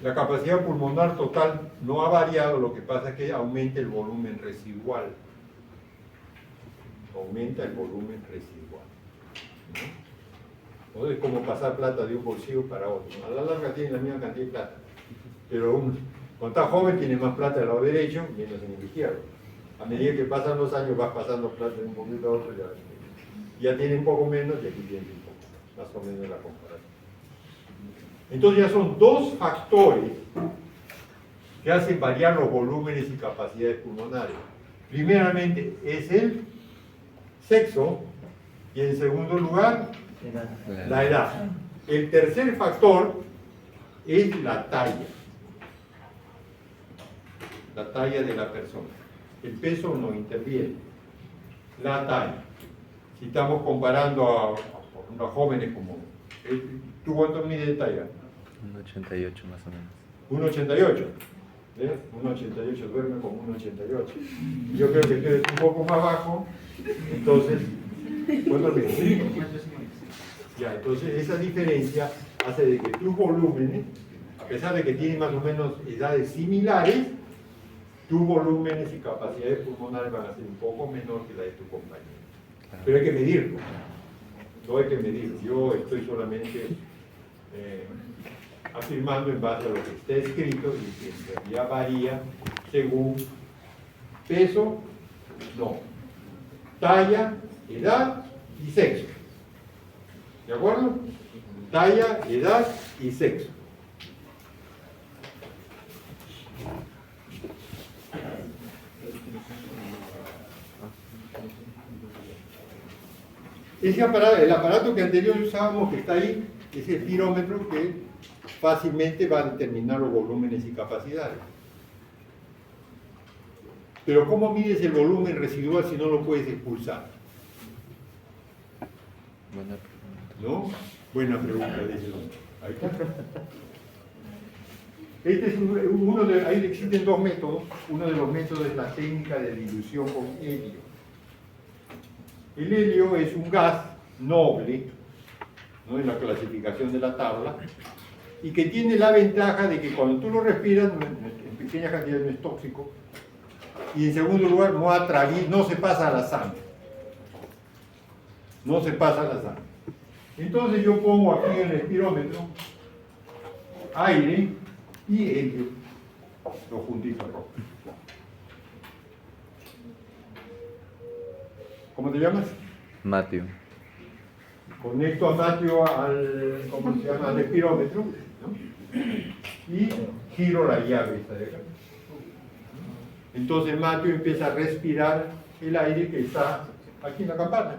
la capacidad pulmonar total no ha variado, lo que pasa es que aumenta el volumen residual. Aumenta el volumen residual. ¿No? Es como pasar plata de un bolsillo para otro. A la larga tiene la misma cantidad de plata, pero cuando está joven tiene más plata del lado derecho, menos en el izquierdo. A medida que pasan los años vas pasando plata de un poquito a otro, ya tiene un poco menos y aquí tiene un poco, más o menos la comparación. Entonces ya son dos factores que hacen variar los volúmenes y capacidades pulmonares. Primeramente es el sexo y en segundo lugar la edad. El tercer factor es la talla de la persona. El peso no interviene. La talla. Si estamos comparando a jóvenes como... ¿Tú cuánto mide de talla? 1,88 más o menos. 1,88. 1,88, duerme como 1,88. Yo creo que tú eres un poco más bajo, entonces, ¿cuánto mides? Ya, entonces esa diferencia hace de que tus volúmenes, a pesar de que tienen más o menos edades similares, tus volúmenes y capacidades pulmonares van a ser un poco menor que la de tu compañero. Pero hay que medirlo. No hay que medirlo. Yo estoy solamente afirmando en base a lo que está escrito y que en realidad varía según peso, no, talla, edad y sexo. ¿De acuerdo? Talla, edad y sexo. Ese aparato, el aparato que anterior usábamos, que está ahí, es el pirómetro que fácilmente va a determinar los volúmenes y capacidades. Pero ¿cómo mides el volumen residual si no lo puedes expulsar? Buena pregunta. ¿No? Buena pregunta, dice el hombre. Ahí está. Este es ahí existen dos métodos. Uno de los métodos es la técnica de dilución con helio. El helio es un gas noble, ¿no?, en la clasificación de la tabla, y que tiene la ventaja de que cuando tú lo respiras, en pequeñas cantidades no es tóxico, y en segundo lugar no se pasa a la sangre. No se pasa a la sangre. Entonces yo pongo aquí en el espirómetro aire y helio, lo juntito acá. ¿Cómo te llamas? Matthew. Conecto a Matthew al espirómetro, ¿no? Y giro la llave esta de acá. Entonces Matthew empieza a respirar el aire que está aquí en la campana.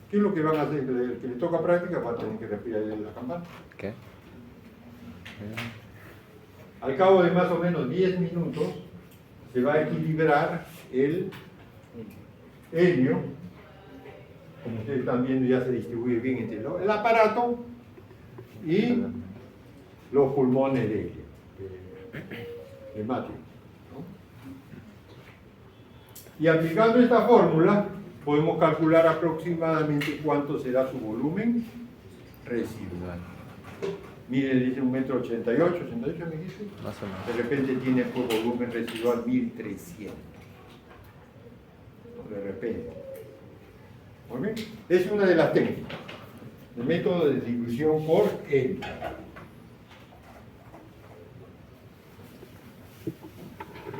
¿Qué es lo que van a hacer? El que le toca práctica va a tener que respirar en la campana. ¿Qué? Al cabo de más o menos 10 minutos se va a equilibrar el helio, como ustedes están viendo, ya se distribuye bien entre el aparato y los pulmones de helio, de Matthew, ¿no? Y aplicando esta fórmula podemos calcular aproximadamente cuánto será su volumen residual. Mire, dice 1,88 m, 88 me dice. Más o menos. De repente tiene por volumen residual 1,300. De repente. ¿Muy bien? Es una de las técnicas. El método de dilución por helio.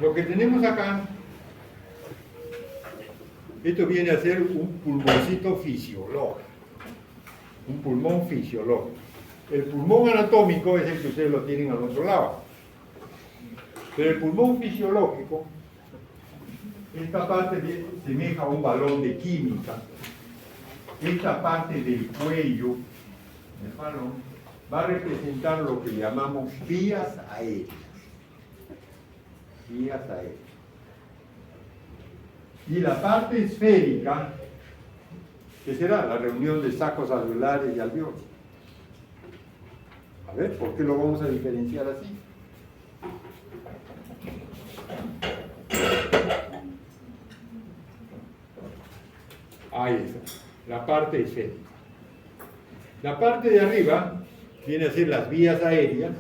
Lo que tenemos acá, esto viene a ser un pulmoncito fisiológico. Un pulmón fisiológico. El pulmón anatómico es el que ustedes lo tienen al otro lado. Pero el pulmón fisiológico, esta parte semeja a un balón de química. Esta parte del cuello del balón va a representar lo que llamamos vías aéreas. Vías aéreas. Y la parte esférica, que será la reunión de sacos alveolares y alveolos. A ver, ¿por qué lo vamos a diferenciar así? Ahí está, la parte esférica. La parte de arriba viene a ser las vías aéreas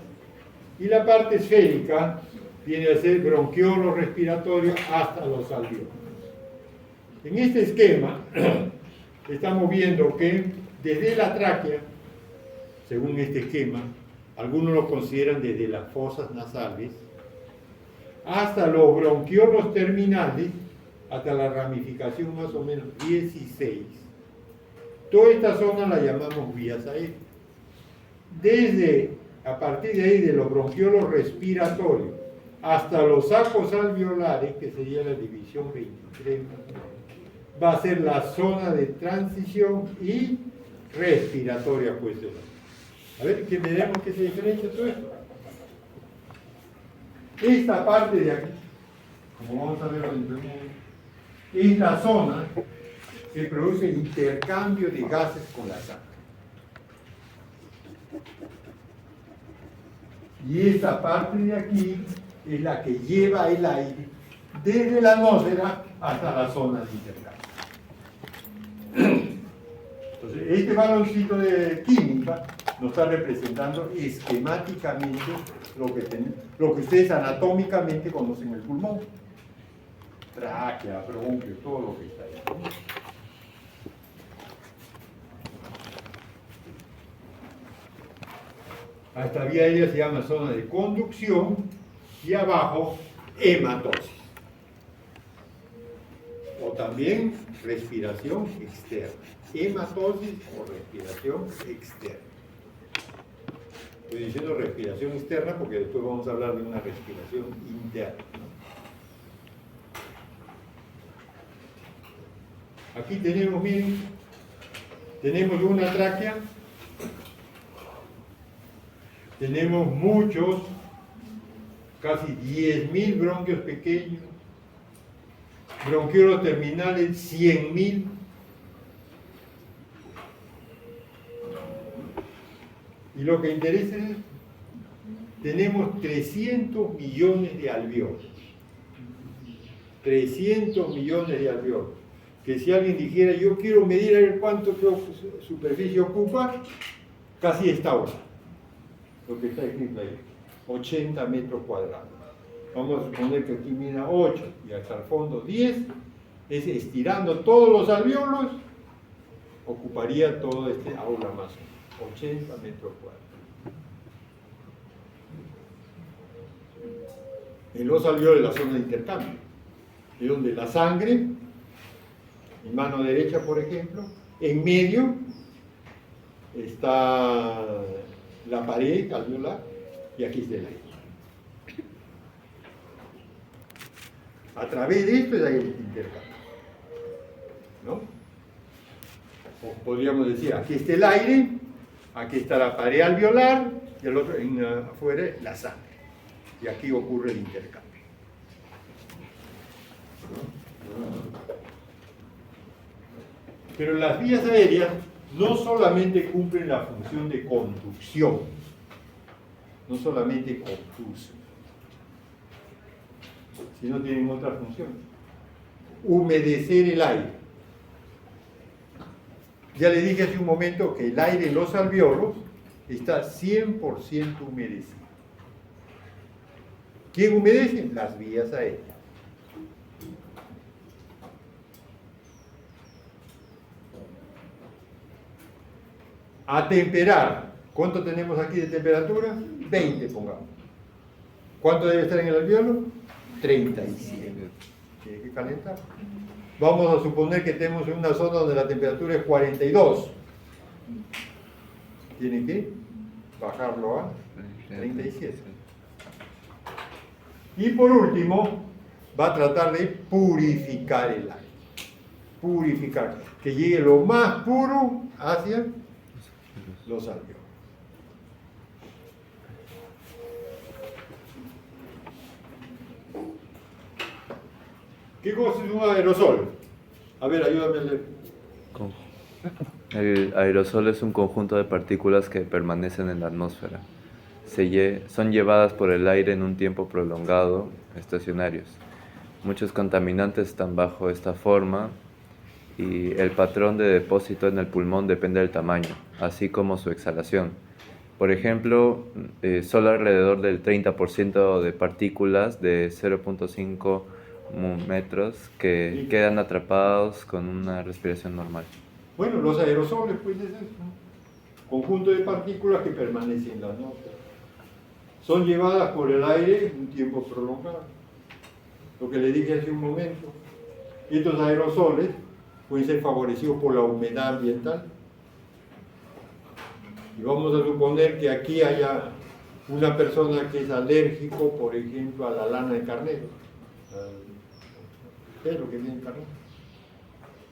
y la parte esférica viene a ser bronquiolo respiratorio hasta los alveolos. En este esquema estamos viendo que desde la tráquea, según este esquema, algunos lo consideran desde las fosas nasales, hasta los bronquiolos terminales, hasta la ramificación más o menos 16. Toda esta zona la llamamos vías aéreas. A partir de ahí, de los bronquiolos respiratorios hasta los sacos alveolares, que sería la división 23, va a ser la zona de transición y respiratoria, pues. A ver, que veremos qué se diferencia todo esto. Esta parte de aquí, como vamos a ver es la zona que produce intercambio de gases con la sangre. Y esta parte de aquí es la que lleva el aire desde la atmósfera hasta la zona de intercambio. Entonces, este baloncito de química nos está representando esquemáticamente lo que ustedes anatómicamente conocen el pulmón. Tráquea, bronquio, todo lo que está ahí. A esta vía aérea se llama zona de conducción y abajo hematosis. O también respiración externa. Hematosis o respiración externa. Estoy diciendo respiración externa porque después vamos a hablar de una respiración interna. Aquí tenemos, miren, tenemos una tráquea, tenemos muchos, casi 10.000 bronquios pequeños, bronquiolos terminales 100.000, y lo que interesa es, tenemos 300 millones de alveolos, 300 millones de alveolos. Que si alguien dijera, yo quiero medir a ver cuánto superficie ocupa, casi esta hora, lo que está escrito ahí, 80 metros cuadrados. Vamos a suponer que aquí mida 8 y hasta el fondo 10, es estirando todos los alveolos, ocuparía todo este aula más o menos, 80 metros cuadrados. En los alveolos, la zona de intercambio, es donde la sangre, en mano derecha, por ejemplo, en medio está la pared alveolar y aquí está el aire. A través de esto es ahí el intercambio, ¿no? O podríamos decir, aquí está el aire, aquí está la pared alveolar y el otro afuera la sangre. Y aquí ocurre el intercambio. Pero las vías aéreas no solamente cumplen la función de conducción, no solamente conducen, sino tienen otra función: humedecer el aire. Ya les dije hace un momento que el aire en los alveolos está 100% humedecido. ¿Quién humedece? Las vías aéreas. Atemperar. ¿Cuánto tenemos aquí de temperatura? 20, pongamos. ¿Cuánto debe estar en el alveolo? 37. Tiene que calentar. Vamos a suponer que tenemos una zona donde la temperatura es 42. Tiene que bajarlo a 37. Y por último, va a tratar de purificar el aire. Purificar. Que llegue lo más puro hacia los alveolos. ¿Qué cosa es un aerosol? A ver, ayúdame a leer. El aerosol es un conjunto de partículas que permanecen en la atmósfera. Son llevadas por el aire en un tiempo prolongado, estacionarios. Muchos contaminantes están bajo esta forma y el patrón de depósito en el pulmón depende del tamaño, así como su exhalación. Por ejemplo, solo alrededor del 30% de partículas de 0.5 metros que quedan atrapados con una respiración normal. Bueno, los aerosoles, pues es eso. Conjunto de partículas que permanecen en la atmósfera. Son llevadas por el aire un tiempo prolongado. Lo que le dije hace un momento. Estos aerosoles pueden ser favorecidos por la humedad ambiental. Y vamos a suponer que aquí haya una persona que es alérgico, por ejemplo, a la lana de carnero. ¿Qué es lo que tiene el carnero?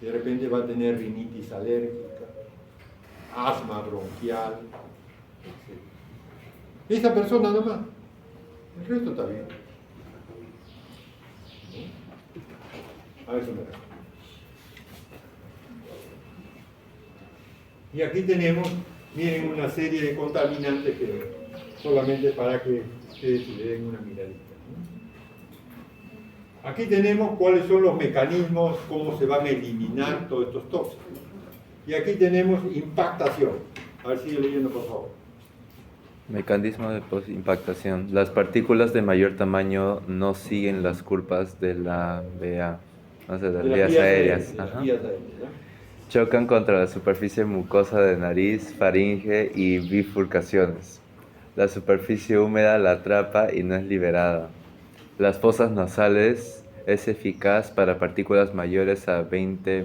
De repente va a tener rinitis alérgica, asma bronquial, etc. Esa persona nada más. El resto está bien. A eso me refiero. Y aquí tenemos, miren, una serie de contaminantes que solamente para que ustedes le den una miradita. Aquí tenemos cuáles son los mecanismos, cómo se van a eliminar todos estos tóxicos. Y aquí tenemos impactación. A ver, sigue leyendo, por favor. Mecanismo de impactación. Las partículas de mayor tamaño no siguen las curvas de la VA, o sea, de las vías aéreas. Ajá. Chocan contra la superficie mucosa de nariz, faringe y bifurcaciones. La superficie húmeda la atrapa y no es liberada. Las fosas nasales es eficaz para partículas mayores a 20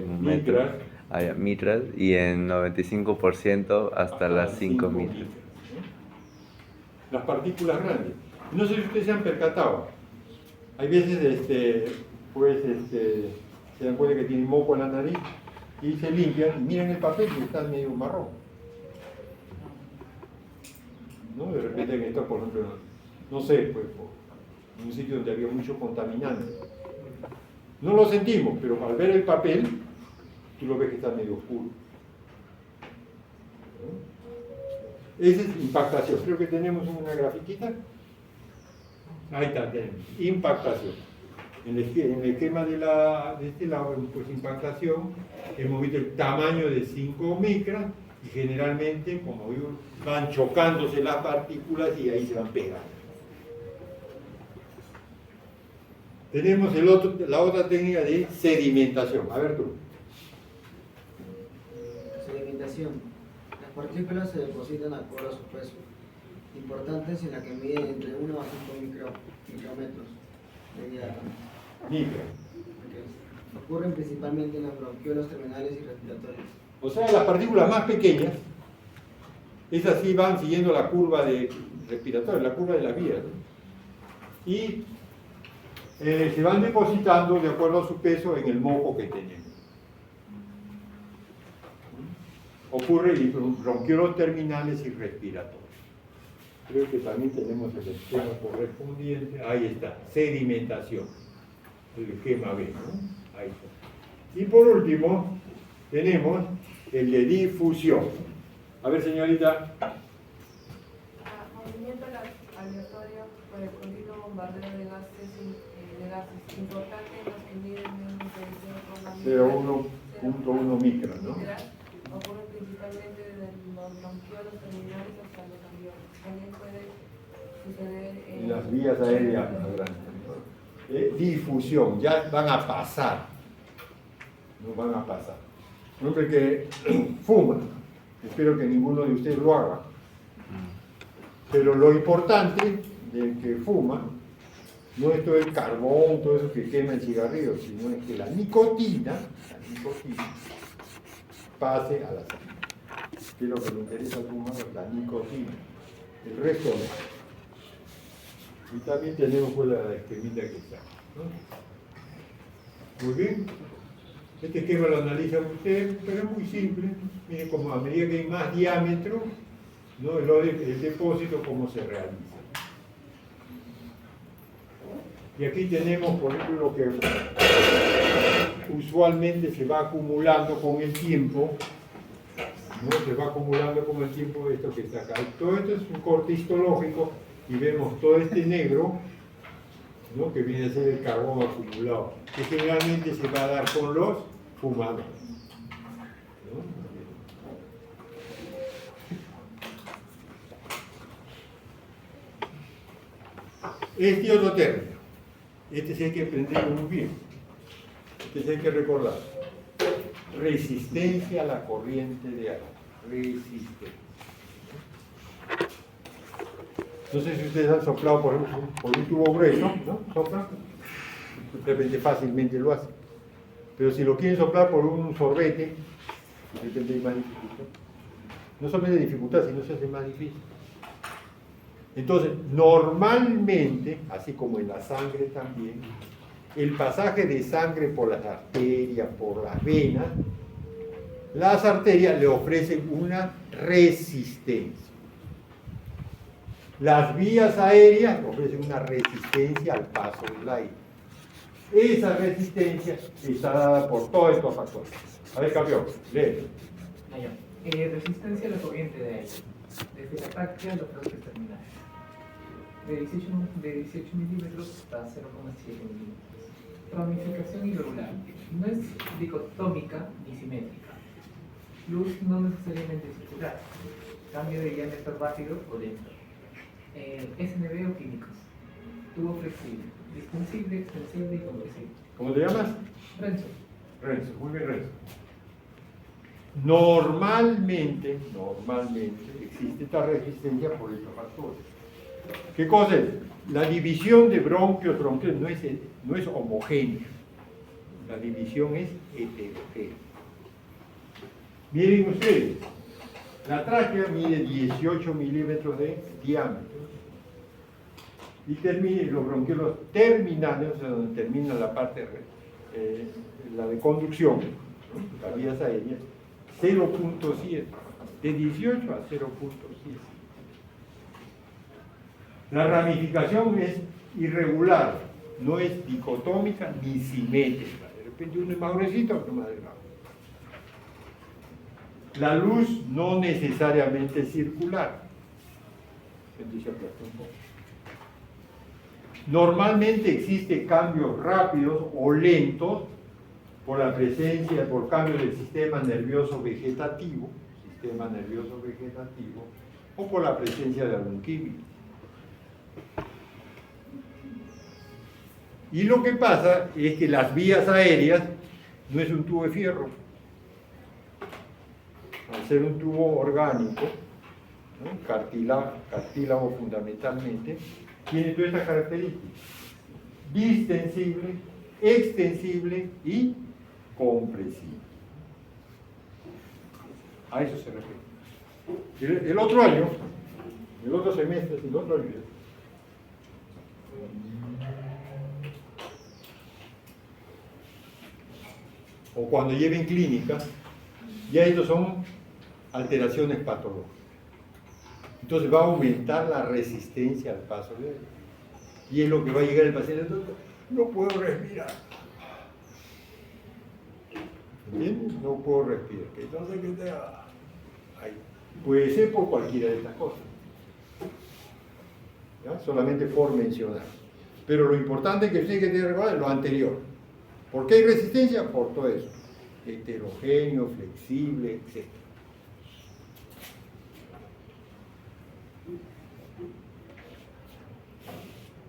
mitras y en 95% hasta las 5 mitras. Las partículas grandes. No sé si ustedes se han percatado. Hay veces se dan cuenta que tienen moco en la nariz y se limpian y miran el papel y está medio marrón. ¿No? De repente en esto, por ejemplo, no sé, pues, en un sitio donde había mucho contaminante. No lo sentimos, pero al ver el papel, tú lo ves que está medio oscuro. ¿No? Esa es impactación. Creo que tenemos una grafiquita. Ahí está, tenemos. Impactación. En el esquema de este lado, pues impactación, hemos visto el tamaño de 5 micras y generalmente, como digo, van chocándose las partículas y ahí se van pegando. Tenemos la otra técnica de sedimentación. A ver tú. Sedimentación. Las partículas se depositan de acuerdo a su peso. Importantes en la que miden entre 1 a 5 micrómetros de diámetro. Micra. Ocurren principalmente en los bronquiolos terminales y respiratorios. O sea, las partículas más pequeñas, esas sí van siguiendo la curva de respiratoria, la curva de las vías, ¿no? Y se van depositando de acuerdo a su peso en el moco que tenemos. Ocurre en bronquiolos terminales y respiratorios. Creo que también tenemos el esquema correspondiente. Ahí está, sedimentación. El esquema B, ¿no? Ahí está. Y por último, tenemos el de difusión. A ver, señorita. Movimiento aleatorio por el continuo bombardeo de gases importante en los que miden menos de 0,1 micras, ¿no? Ocurre principalmente desde los bronquiolos terminales hasta los alveolos. También puede suceder En las vías aéreas más grandes. Difusión, ya van a pasar. No van a pasar. Un hombre que fuma, espero que ninguno de ustedes lo haga. Pero lo importante del que fuma no es todo el carbón, todo eso que quema el cigarrillo, sino es que la nicotina pase a la sangre. Que es lo que le interesa al fumador, la nicotina. El resto no. Y también tenemos pues la esquemita que está, ¿no? Muy bien. Este esquema lo analiza usted, pero es muy simple. Miren, como a medida que hay más diámetro, ¿no? el depósito, cómo se realiza. Y aquí tenemos, por ejemplo, lo que usualmente se va acumulando con el tiempo, ¿no? Se va acumulando con el tiempo esto que está acá. Todo esto es un corte histológico y vemos todo este negro, ¿no? Que viene a ser el carbón acumulado, que generalmente se va a dar con los fumadores, ¿no? Este otro término, este sí hay que aprenderlo muy bien, este sí hay que recordar. Resistencia a la corriente de agua. Resistencia. No sé si ustedes han soplado por un tubo grueso, ¿no? Soplan. De repente fácilmente lo hacen. Pero si lo quieren soplar por un sorbete, de repente hay más dificultad. No solamente dificultad, sino se hace más difícil. Entonces, normalmente, así como en la sangre también, el pasaje de sangre por las arterias, por las venas, las arterias le ofrecen una resistencia. Las vías aéreas ofrecen una resistencia al paso del aire. Esa resistencia está dada por todos estos factores. A ver, campeón, lee. Resistencia a la corriente de aire, desde la tráquea a los bronquios terminales, de 18 milímetros hasta 0,7 milímetros. Ramificación irregular, no es dicotómica ni simétrica. Luz no necesariamente circular, cambio de diámetro rápido o lento. SNB o químicos, tubo flexible, distensible, extensible y compresible. ¿Cómo te llamas? Renzo. Renzo, muy bien, Renzo. Normalmente existe esta resistencia por estos factores. ¿Qué cosa es? La división de bronquios no es homogénea. La división es heterogénea. Miren ustedes, la tráquea mide 18 milímetros de diámetro y los bronquiolos terminales, o sea, donde termina la parte, la de conducción, ¿no? Las vías aéreas, 0.7, de 18 a 0.7. La ramificación es irregular, no es dicotómica ni simétrica. De repente uno es más gruesito, otro más delgado. La luz no necesariamente es circular. Normalmente existen cambios rápidos o lentos por la presencia, por cambios del sistema nervioso vegetativo, o por la presencia de algún químico. Y lo que pasa es que las vías aéreas no es un tubo de fierro. Al ser un tubo orgánico, ¿no? Cartílago fundamentalmente, tiene todas estas características: distensible, extensible y compresible. A eso se refiere. El otro año, el otro semestre, el otro año, o cuando lleven clínica, ya estos son alteraciones patológicas. Entonces va a aumentar la resistencia al paso de aire. Y es lo que va a llegar el paciente: doctor, no puedo respirar. ¿Entiendes? No puedo respirar. Entonces, ¿qué te haga? Puede ser por cualquiera de estas cosas. ¿Ya? Solamente por mencionar. Pero lo importante es que usted que tiene que recordar es lo anterior. ¿Por qué hay resistencia? Por todo eso. Heterogéneo, flexible, etc.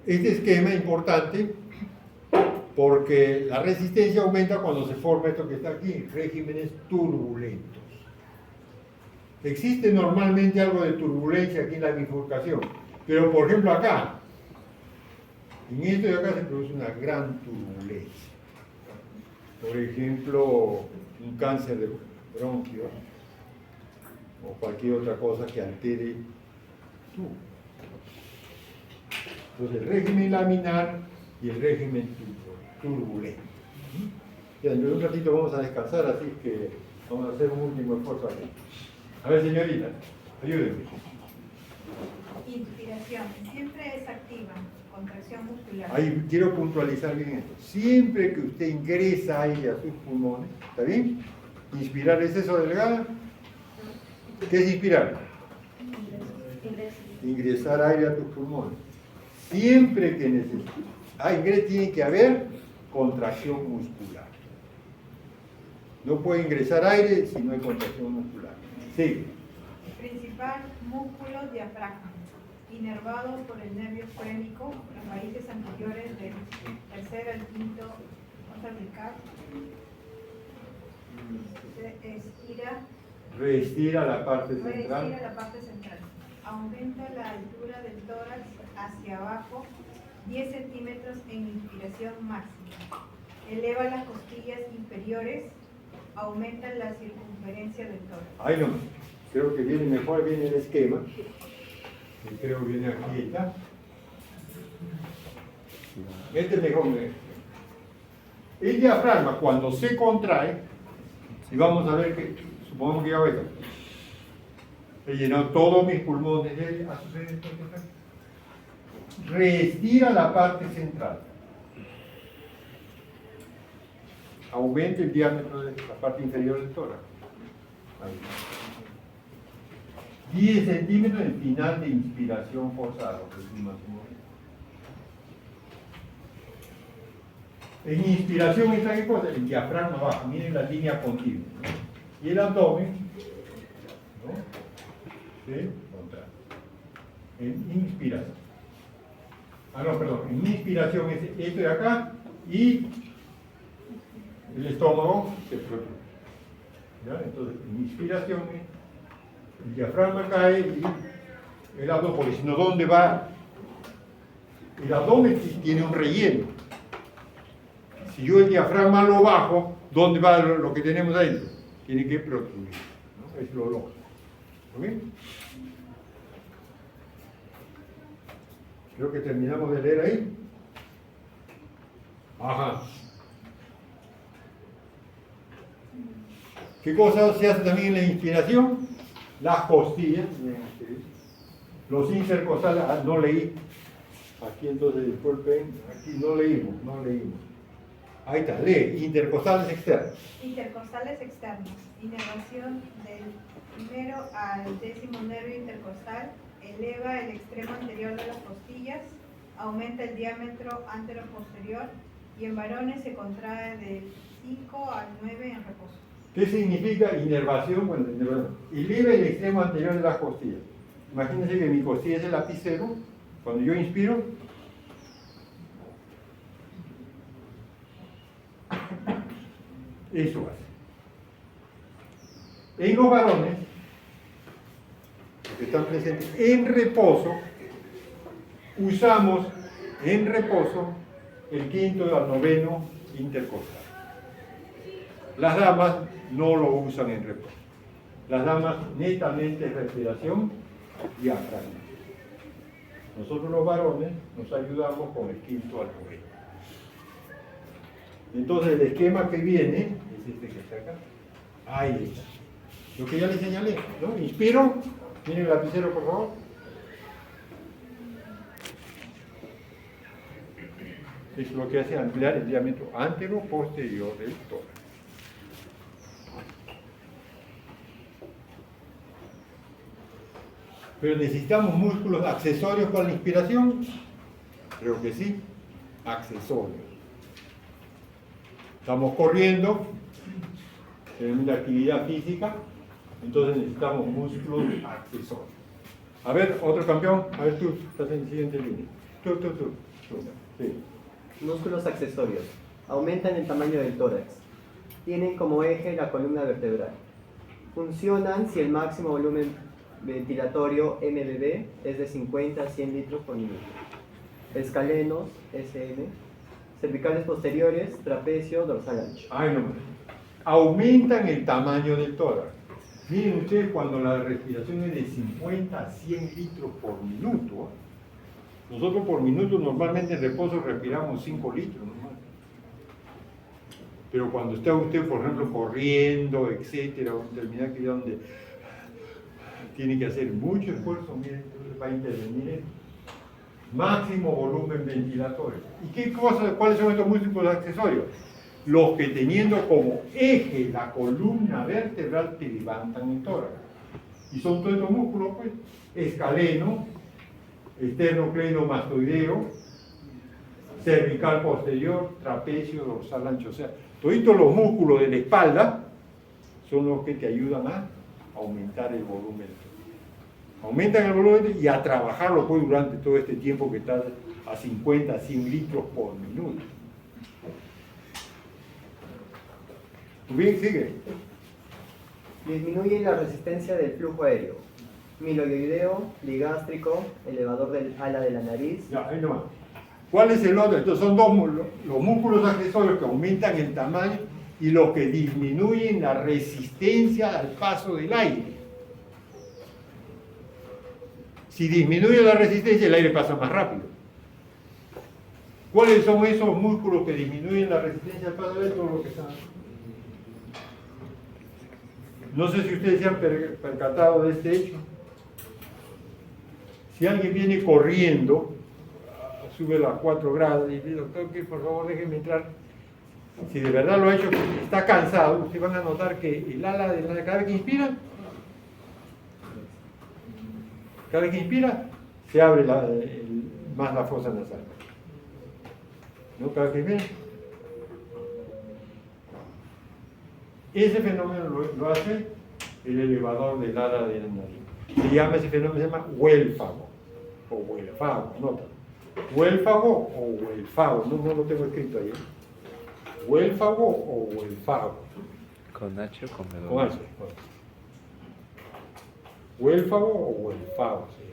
Este esquema es importante porque la resistencia aumenta cuando se forma esto que está aquí, regímenes turbulentos. Existe normalmente algo de turbulencia aquí en la bifurcación, pero por ejemplo acá, en esto de acá se produce una gran turbulencia. Por ejemplo, un cáncer de bronquios o cualquier otra cosa que altere tu. Entonces, el régimen laminar y el régimen turbulento. Ya, en un ratito vamos a descansar, así que vamos a hacer un último esfuerzo aquí. A ver, señorita, ayúdenme. Inspiración. Siempre es activa, contracción muscular. Ahí quiero puntualizar bien esto. Siempre que usted ingresa aire a sus pulmones, ¿está bien? Inspirar es eso, Delgada. ¿Qué es inspirar? Ingresar aire a tus pulmones. Siempre que necesites tiene que haber contracción muscular. No puede ingresar aire si no hay contracción muscular. Sí. Principal músculo diafragma, inervado por el nervio frénico, las raíces anteriores del tercer al quinto cervical. Se estira. Reestira la parte central. Reestira la parte central. Aumenta la altura del tórax hacia abajo 10 centímetros en inspiración máxima. Eleva las costillas inferiores. Aumenta la circunferencia del tórax. Ahí no, creo que viene mejor, viene el esquema. Y creo que viene aquí, ¿está? Este es mejor. El diafragma, cuando se contrae, y vamos a ver que, supongamos que hago esto. He llenado todos mis pulmones de aire. ¿Ha sucedido esto? Reestira la parte central. Aumenta el diámetro de la parte inferior del tórax. Ahí. 10 centímetros en final de inspiración forzada. En inspiración está qué cosa, el diafragma baja, miren la línea continua. Y el abdomen, ¿no? Se contrae. En inspiración. No, perdón, en inspiración es esto de acá y el estómago se protege. ¿Ya? Entonces, en inspiración el diafragma cae y el abdomen, porque si no, ¿dónde va? El abdomen tiene un relleno. Si yo el diafragma lo bajo, ¿dónde va lo que tenemos ahí? Tiene que protruir, ¿no? Es lo lógico. ¿Ok? Creo que terminamos de leer ahí. Ajá. ¿Qué cosa se hace también en la inspiración? Las costillas, los intercostales, no leí. Aquí entonces disculpen, aquí no leímos. Ahí está, lee, intercostales externos. Intercostales externos, inervación del primero al décimo nervio intercostal, eleva el extremo anterior de las costillas, aumenta el diámetro antero-posterior y en varones se contrae del 5 al 9 en reposo. ¿Qué significa inervación? Bueno, eleva el extremo anterior de las costillas. Imagínense que mi costilla es el lapicero. Cuando yo inspiro, eso hace. En los varones, que están presentes en reposo, usamos en reposo el quinto al noveno intercostal. Las damas no lo usan en reposo. Las damas netamente respiración y diafragma. Nosotros los varones nos ayudamos con el quinto al noveno. Entonces el esquema que viene es este que está acá. Ahí está. Lo que ya les señalé, ¿no? Inspiro, miren el lapicero por favor. Es lo que hace ampliar el diámetro antero-posterior del tórax. Pero necesitamos músculos accesorios para la inspiración. Creo que sí, accesorios. Estamos corriendo, tenemos una actividad física, entonces necesitamos músculos accesorios. A ver, otro campeón, a ver tú, estás en la siguiente línea. Tú. Sí. Músculos accesorios. Aumentan el tamaño del tórax. Tienen como eje la columna vertebral. Funcionan si el máximo volumen ventilatorio MBB es de 50 a 100 litros por minuto. Escalenos, SN. Cervicales posteriores, trapecio, dorsal ancho. Ay, no. Aumentan el tamaño del tórax. Miren ustedes, cuando la respiración es de 50 a 100 litros por minuto, nosotros por minuto normalmente en reposo respiramos 5 litros nomás. Pero cuando está usted, por ejemplo, corriendo, etcétera, o en determinada actividad donde tiene que hacer mucho esfuerzo, miren, entonces va a intervenir esto. máximo volumen ventilatorio. ¿Y qué cosas, cuáles son estos músculos accesorios? Los que teniendo como eje la columna vertebral te levantan el tórax. Y son todos estos músculos, pues, escaleno, esternocleidomastoideo, cervical posterior, trapecio, dorsal ancho. O sea, todos los músculos de la espalda son los que te ayudan a aumentar el volumen. Aumentan el volumen y a trabajarlo pues, durante todo este tiempo que estás a 50, 100 litros por minuto. Bien, sigue. Disminuye la resistencia del flujo aéreo. Miloioideo, ligástrico, elevador del ala de la nariz. Ya, ahí nomás. ¿Cuál es el otro? Entonces son los músculos accesorios que aumentan el tamaño y los que disminuyen la resistencia al paso del aire. Si disminuye la resistencia, el aire pasa más rápido. ¿Cuáles son esos músculos que disminuyen la resistencia al paso del aire? Todo lo que saben. No sé si ustedes se han percatado de este hecho. Si alguien viene corriendo, sube las 4 grados y dice, doctor, que por favor déjeme entrar. Si de verdad lo ha hecho, está cansado, ustedes van a notar que el ala de cada vez que inspira, se abre más la fosa nasal. ¿No? Cada vez que inspira. Ese fenómeno lo hace el elevador del ala de la nariz. Ese fenómeno se llama huélfago o huelfago, nota. Huélfago o huelfago, no lo tengo escrito ahí. Huélfago o huelfago. ¿Con H o con B? Con H. Huélfago o huelfago se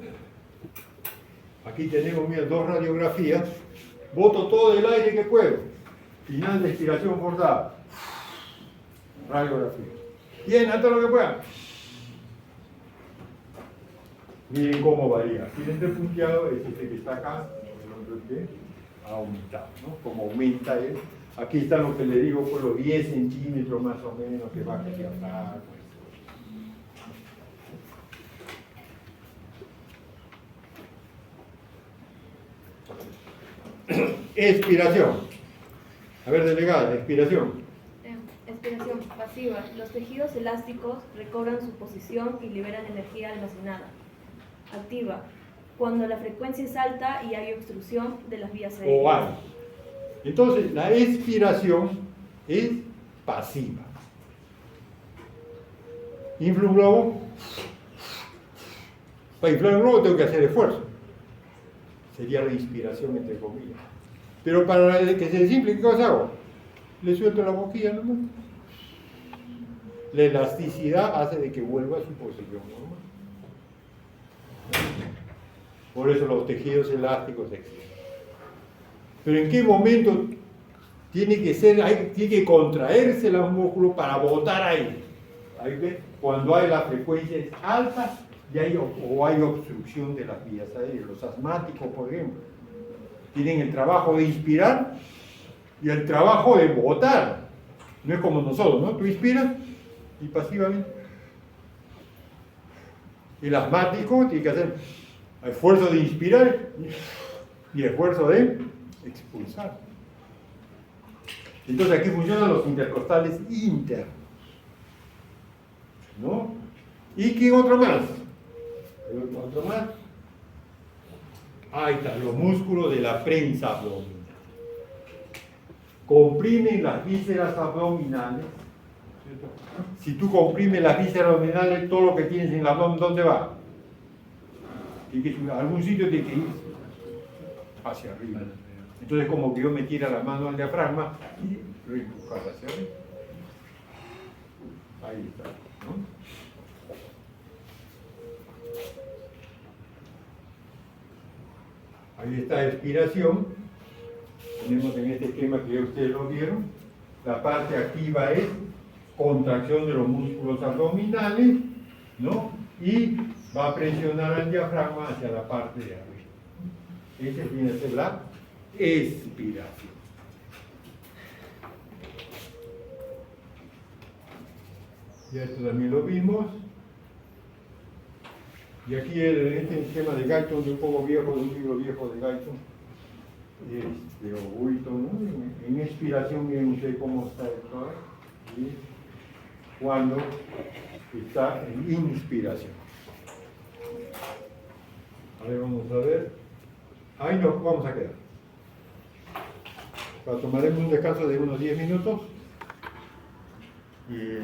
llama. Aquí tenemos, mira, 2 radiografías. Boto todo el aire que puedo. Final de expiración forzada. Radiografía. Llena todo lo que pueda. Miren cómo varía. Aquí este punteado es este que está acá, el otro que ha aumentado, ¿no? Como aumenta él. Aquí están lo que le digo, por los 10 centímetros más o menos que baja hacia acá. Expiración. A ver, delegada, expiración. Expiración pasiva. Los tejidos elásticos recobran su posición y liberan energía almacenada. Activa. Cuando la frecuencia es alta y hay obstrucción de las vías aéreas. O hay. Entonces, la expiración es pasiva. Inflo un globo. Para inflar un globo tengo que hacer esfuerzo. Sería la inspiración entre comillas. Pero para que se desinfle, ¿qué cosa hago? Le suelto la boquilla nomás. La elasticidad hace de que vuelva a su posición normal. Por eso los tejidos elásticos existen. Pero ¿en qué momento tiene que contraerse los músculos para botar aire? ¿Ahí ves? Cuando la frecuencia es alta y hay obstrucción de las vías aéreas. Los asmáticos, por ejemplo, tienen el trabajo de inspirar y el trabajo de botar. No es como nosotros, ¿no? Tú inspiras y pasivamente. El asmático tiene que hacer esfuerzo de inspirar y esfuerzo de expulsar. Entonces aquí funcionan los intercostales internos, ¿no? ¿Y qué otro más? ¿Otro más? Ahí está, los músculos de la prensa abdominal. Comprimen las vísceras abdominales. ¿Cierto? Si tú comprimes las vísceras abdominales, todo lo que tienes en el abdomen, ¿dónde va? A algún sitio tiene que ir hacia arriba. Entonces, como que yo metiera la mano al diafragma y lo empujara hacia arriba. Ahí está, ¿no? Ahí está expiración. Tenemos en este esquema que ya ustedes lo vieron. La parte activa es contracción de los músculos abdominales, ¿no? Y va a presionar al diafragma hacia la parte de arriba. Esa viene a ser la expiración. Y esto también lo vimos. Y aquí este esquema de Guyton, de un poco viejo, de un libro viejo de Guyton, de Wheaton, ¿no? En expiración, miren ustedes cómo está esto, y cuando está en inspiración. A ver, vamos a ver. Ahí nos vamos a quedar. Tomaremos un descanso de unos 10 minutos. Y